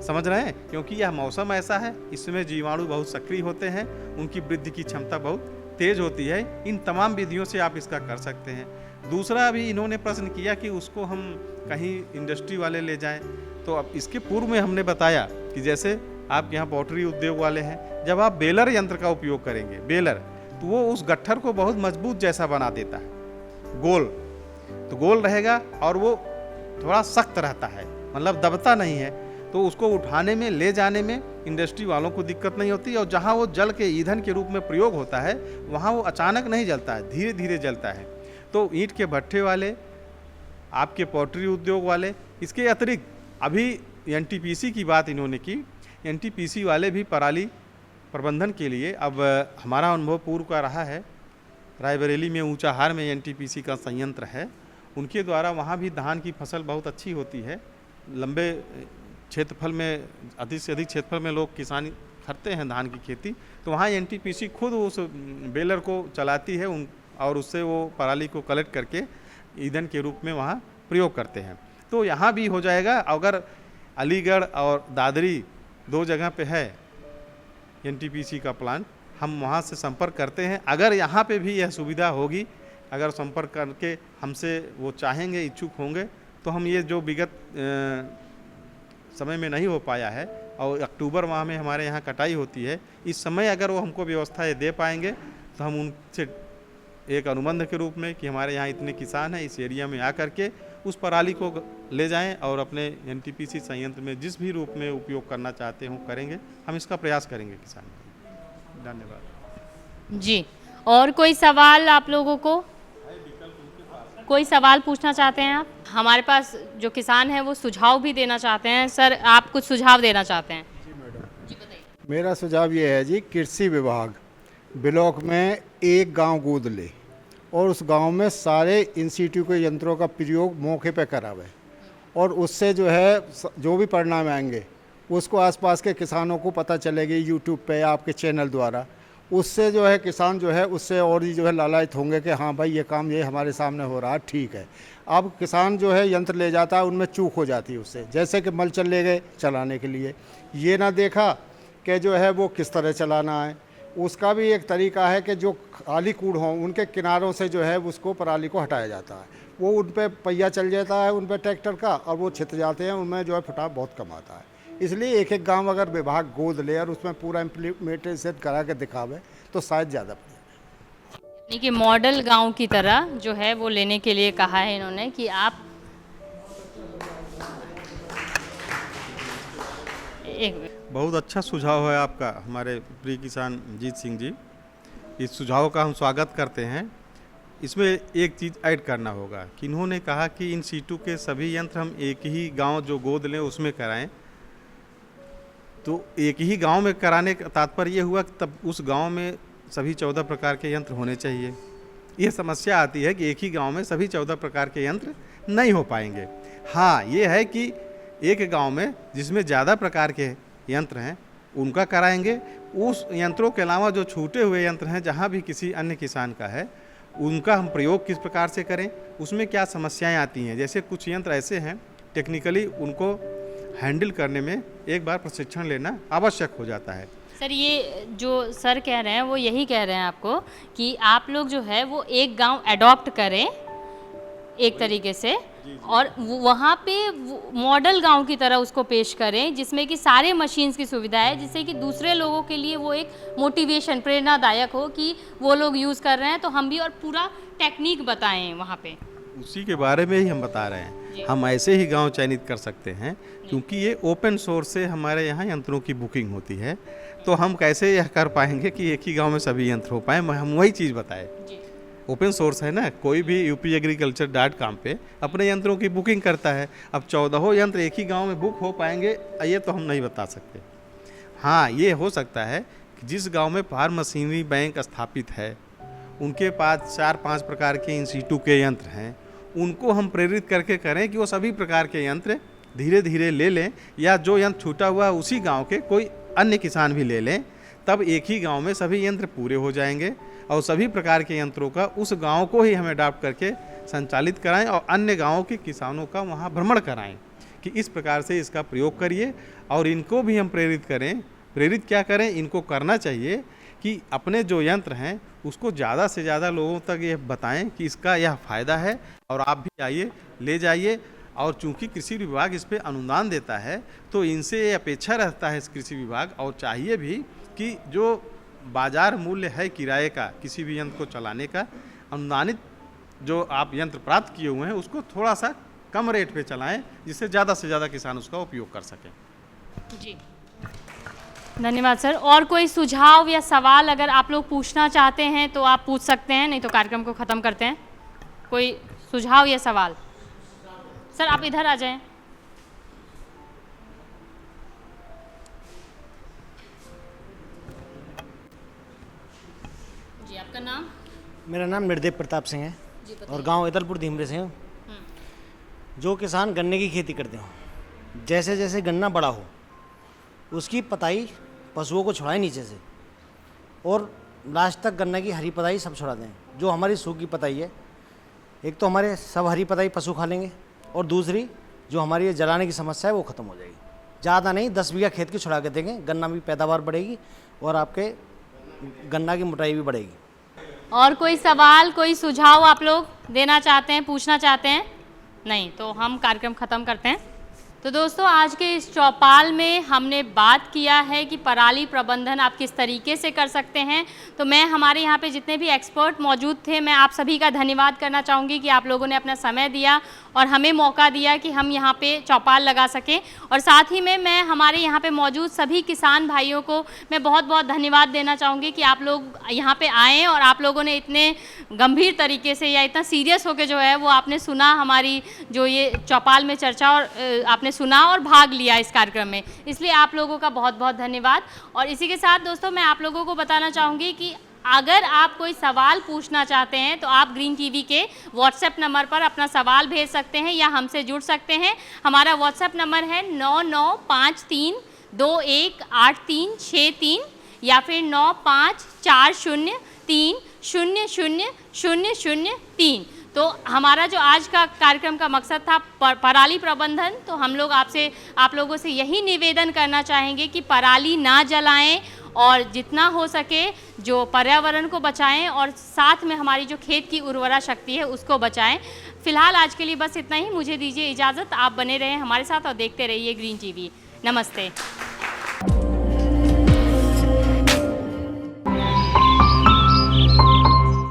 समझ रहे हैं? क्योंकि यह मौसम ऐसा है, इसमें जीवाणु बहुत सक्रिय होते हैं, उनकी वृद्धि की क्षमता बहुत तेज होती है। इन तमाम विधियों से आप इसका कर सकते हैं। दूसरा अभी इन्होंने प्रश्न किया कि उसको हम कहीं इंडस्ट्री वाले ले जाएं, तो अब इसके पूर्व में हमने बताया कि जैसे आपके यहाँ पोल्ट्री उद्योग वाले हैं, जब आप बेलर यंत्र का उपयोग करेंगे, बेलर, तो वो उस गट्ठर को बहुत मजबूत जैसा बना देता है, गोल, तो गोल रहेगा और वो थोड़ा सख्त रहता है, मतलब दबता नहीं है, तो उसको उठाने में, ले जाने में इंडस्ट्री वालों को दिक्कत नहीं होती। और जहाँ वो जल के ईंधन के रूप में प्रयोग होता है वहाँ वो अचानक नहीं जलता है, धीरे धीरे जलता है। तो ईंट के भट्ठे वाले, आपके पोल्ट्री उद्योग वाले, इसके अतिरिक्त अभी एनटीपीसी की बात इन्होंने की, एनटीपीसी वाले भी पराली प्रबंधन के लिए, अब हमारा अनुभव पूर्व का रहा है, रायबरेली में ऊंचाहार में एनटीपीसी का संयंत्र है, उनके द्वारा वहाँ भी धान की फसल बहुत अच्छी होती है। लंबे क्षेत्रफल में, अधिक से अधिक क्षेत्रफल में लोग किसान करते हैं धान की खेती, तो वहाँ एनटीपीसी खुद उस बेलर को चलाती है और उससे वो पराली को कलेक्ट करके ईंधन के रूप में वहाँ प्रयोग करते हैं। तो यहाँ भी हो जाएगा। अगर अलीगढ़ और दादरी 2 जगह पे है एनटीपीसी का प्लांट, हम वहाँ से संपर्क करते हैं। अगर यहाँ पे भी यह सुविधा होगी, अगर संपर्क करके हमसे वो चाहेंगे, इच्छुक होंगे, तो हम ये जो विगत समय में नहीं हो पाया है और अक्टूबर माह में हमारे यहाँ कटाई होती है, इस समय अगर वो हमको व्यवस्थाएं दे पाएंगे तो हम उनसे एक अनुबंध के रूप में कि हमारे यहाँ इतने किसान हैं, इस एरिया में आकर के उस पराली को ले जाएं और अपने एनटीपीसी संयंत्र में जिस भी रूप में उपयोग करना चाहते हो करेंगे। हम इसका प्रयास करेंगे किसान। धन्यवाद जी। और कोई सवाल आप लोगों को? कोई सवाल पूछना चाहते हैं आप? हमारे पास जो किसान हैं वो सुझाव भी देना चाहते हैं। सर, आप कुछ सुझाव देना चाहते हैं? जी मैडम, जी बताइए। मेरा सुझाव ये है जी, कृषि विभाग ब्लॉक में एक गांव गोद ले और उस गांव में सारे इंस्टीट्यूट के यंत्रों का प्रयोग मौके पे करावे और उससे जो है जो भी परिणाम आएंगे उसको आसपास के किसानों को पता चलेगी यूट्यूब पे या आपके चैनल द्वारा। उससे जो है किसान जो है उससे और ही जो है लालायित होंगे कि हाँ भाई ये काम ये हमारे सामने हो रहा है, ठीक है। अब किसान जो है यंत्र ले जाता है, उनमें चूक हो जाती है उससे, जैसे कि मल्चर ले गए चलाने के लिए, ये ना देखा कि जो है वो किस तरह चलाना है। उसका भी एक तरीका है कि जो खाली कूड़ हों उनके किनारों से जो है उसको पराली को हटाया जाता है, वो उन पर पहिया चल जाता है उन पर ट्रैक्टर का और वो छित जाते हैं, उनमें जो है फटाव बहुत कम आता है। इसलिए एक एक गांव अगर विभाग गोद ले और उसमें पूरा इम्प्लीमेंटेशन करा के दिखावे तो शायद ज़्यादा। यानी कि मॉडल गांव की तरह जो है वो लेने के लिए कहा है इन्होंने कि आप बहुत अच्छा सुझाव है आपका हमारे प्रिय किसान जीत सिंह जी। इस सुझाव का हम स्वागत करते हैं। इसमें एक चीज़ ऐड करना होगा कि इन्होंने कहा कि इन सीटू के सभी यंत्र हम एक ही गांव जो गोद लें उसमें कराएं। तो एक ही गांव में कराने का तात्पर्य ये हुआ कि तब उस गांव में सभी 14 प्रकार के यंत्र होने चाहिए। ये समस्या आती है कि एक ही गांव में सभी 14 प्रकार के यंत्र नहीं हो पाएंगे। हाँ, ये है कि एक गांव में जिसमें ज़्यादा प्रकार के यंत्र हैं उनका कराएंगे। उस यंत्रों के अलावा जो छूटे हुए यंत्र हैं जहाँ भी किसी अन्य किसान का है उनका हम प्रयोग किस प्रकार से करें, उसमें क्या समस्याएं आती हैं। जैसे कुछ यंत्र ऐसे हैं टेक्निकली उनको हैंडल करने में एक बार प्रशिक्षण लेना आवश्यक हो जाता है। सर, ये जो सर कह रहे हैं वो यही कह रहे हैं आपको कि आप लोग जो है वो एक गांव अडॉप्ट करें एक तरीके से और वहाँ पे मॉडल गांव की तरह उसको पेश करें जिसमें कि सारे मशीन्स की सुविधा है, जिससे कि दूसरे लोगों के लिए वो एक मोटिवेशन प्रेरणादायक हो कि वो लोग यूज़ कर रहे हैं तो हम भी, और पूरा टेक्निक बताएं वहाँ पे। उसी के बारे में ही हम बता रहे हैं। हम ऐसे ही गांव चयनित कर सकते हैं क्योंकि ये ओपन सोर्स से हमारे यहाँ यंत्रों की बुकिंग होती है। तो हम कैसे यह कर पाएंगे कि एक ही गांव में सभी यंत्र हो पाए, हम वही चीज़ बताएं। ओपन सोर्स है ना, कोई भी UPAgriculture.com पे अपने यंत्रों की बुकिंग करता है। अब 14 यंत्र एक ही गांव में बुक हो पाएंगे ये तो हम नहीं बता सकते। हाँ, ये हो सकता है कि जिस गांव में फार्म मशीनरी बैंक स्थापित है उनके पास 4-5 प्रकार के इन सीटू के यंत्र हैं, उनको हम प्रेरित करके करें कि वो सभी प्रकार के यंत्र धीरे धीरे ले लें, या जो यंत्र छूटा हुआ उसी गांव के कोई अन्य किसान भी ले लें। तब एक ही गांव में सभी यंत्र पूरे हो जाएंगे और सभी प्रकार के यंत्रों का उस गांव को ही हमें अडॉप्ट करके संचालित कराएं और अन्य गांवों के किसानों का वहां भ्रमण कराएं कि इस प्रकार से इसका प्रयोग करिए। और इनको भी हम प्रेरित करें। प्रेरित क्या करें, इनको करना चाहिए कि अपने जो यंत्र हैं उसको ज़्यादा से ज़्यादा लोगों तक ये बताएं कि इसका यह फ़ायदा है और आप भी आइए ले जाइए। और चूंकि कृषि विभाग इस पे अनुदान देता है तो इनसे ये अपेक्षा रहता है इस कृषि विभाग और चाहिए भी कि जो बाजार मूल्य है किराए का किसी भी यंत्र को चलाने का, अनुदानित जो आप यंत्र प्राप्त किए हुए हैं उसको थोड़ा सा कम रेट पे चलाएं, जिससे ज़्यादा से ज़्यादा किसान उसका उपयोग कर सकें। जी धन्यवाद सर। और कोई सुझाव या सवाल अगर आप लोग पूछना चाहते हैं तो आप पूछ सकते हैं, नहीं तो कार्यक्रम को ख़त्म करते हैं। कोई सुझाव या सवाल? सर आप इधर आ जाएं। जी आपका नाम? मेरा नाम निर्देव प्रताप सिंह है और गांव इदलपुर धीमरे से हूँ। जो किसान गन्ने की खेती करते हो, जैसे जैसे गन्ना बड़ा हो उसकी पताई पशुओं को छुड़ाएं नीचे से और लास्ट तक गन्ने की हरी पताई सब छुड़ा दें। जो हमारी सूखी पताई है, एक तो हमारे सब हरी पताई पशु खा लेंगे और दूसरी जो हमारी ये जलाने की समस्या है वो ख़त्म हो जाएगी। ज़्यादा नहीं, 10 बीघा खेत की छुड़ा के देंगे, गन्ना भी पैदावार बढ़ेगी और आपके गन्ना की मोटाई भी बढ़ेगी। और कोई सवाल, कोई सुझाव आप लोग देना चाहते हैं, पूछना चाहते हैं? नहीं तो हम कार्यक्रम ख़त्म करते हैं। तो दोस्तों आज के इस चौपाल में हमने बात किया है कि पराली प्रबंधन आप किस तरीके से कर सकते हैं। तो मैं हमारे यहाँ पे जितने भी एक्सपर्ट मौजूद थे, मैं आप सभी का धन्यवाद करना चाहूँगी कि आप लोगों ने अपना समय दिया और हमें मौका दिया कि हम यहाँ पे चौपाल लगा सकें। और साथ ही में मैं हमारे यहाँ पे मौजूद सभी किसान भाइयों को मैं बहुत बहुत धन्यवाद देना चाहूँगी कि आप लोग यहाँ पे आएँ और आप लोगों ने इतने गंभीर तरीके से या इतना सीरियस होकर जो है वो आपने सुना हमारी जो ये चौपाल में चर्चा, और आपने सुना और भाग लिया इस कार्यक्रम में, इसलिए आप लोगों का बहुत बहुत धन्यवाद। और इसी के साथ दोस्तों मैं आप लोगों को बताना चाहूँगी कि अगर आप कोई सवाल पूछना चाहते हैं तो आप ग्रीन टीवी के व्हाट्सएप नंबर पर अपना सवाल भेज सकते हैं या हमसे जुड़ सकते हैं। हमारा व्हाट्सएप नंबर है 9953218363 या फिर 9540300003। तो हमारा जो आज का कार्यक्रम का मकसद था पराली प्रबंधन, तो हम लोग आप लोगों से यही निवेदन करना चाहेंगे कि पराली ना जलाएं और जितना हो सके जो पर्यावरण को बचाएं और साथ में हमारी जो खेत की उर्वरा शक्ति है उसको बचाएं। फिलहाल आज के लिए बस इतना ही। मुझे दीजिए इजाज़त। आप बने रहें हमारे साथ और देखते रहिए ग्रीन टीवी। नमस्ते।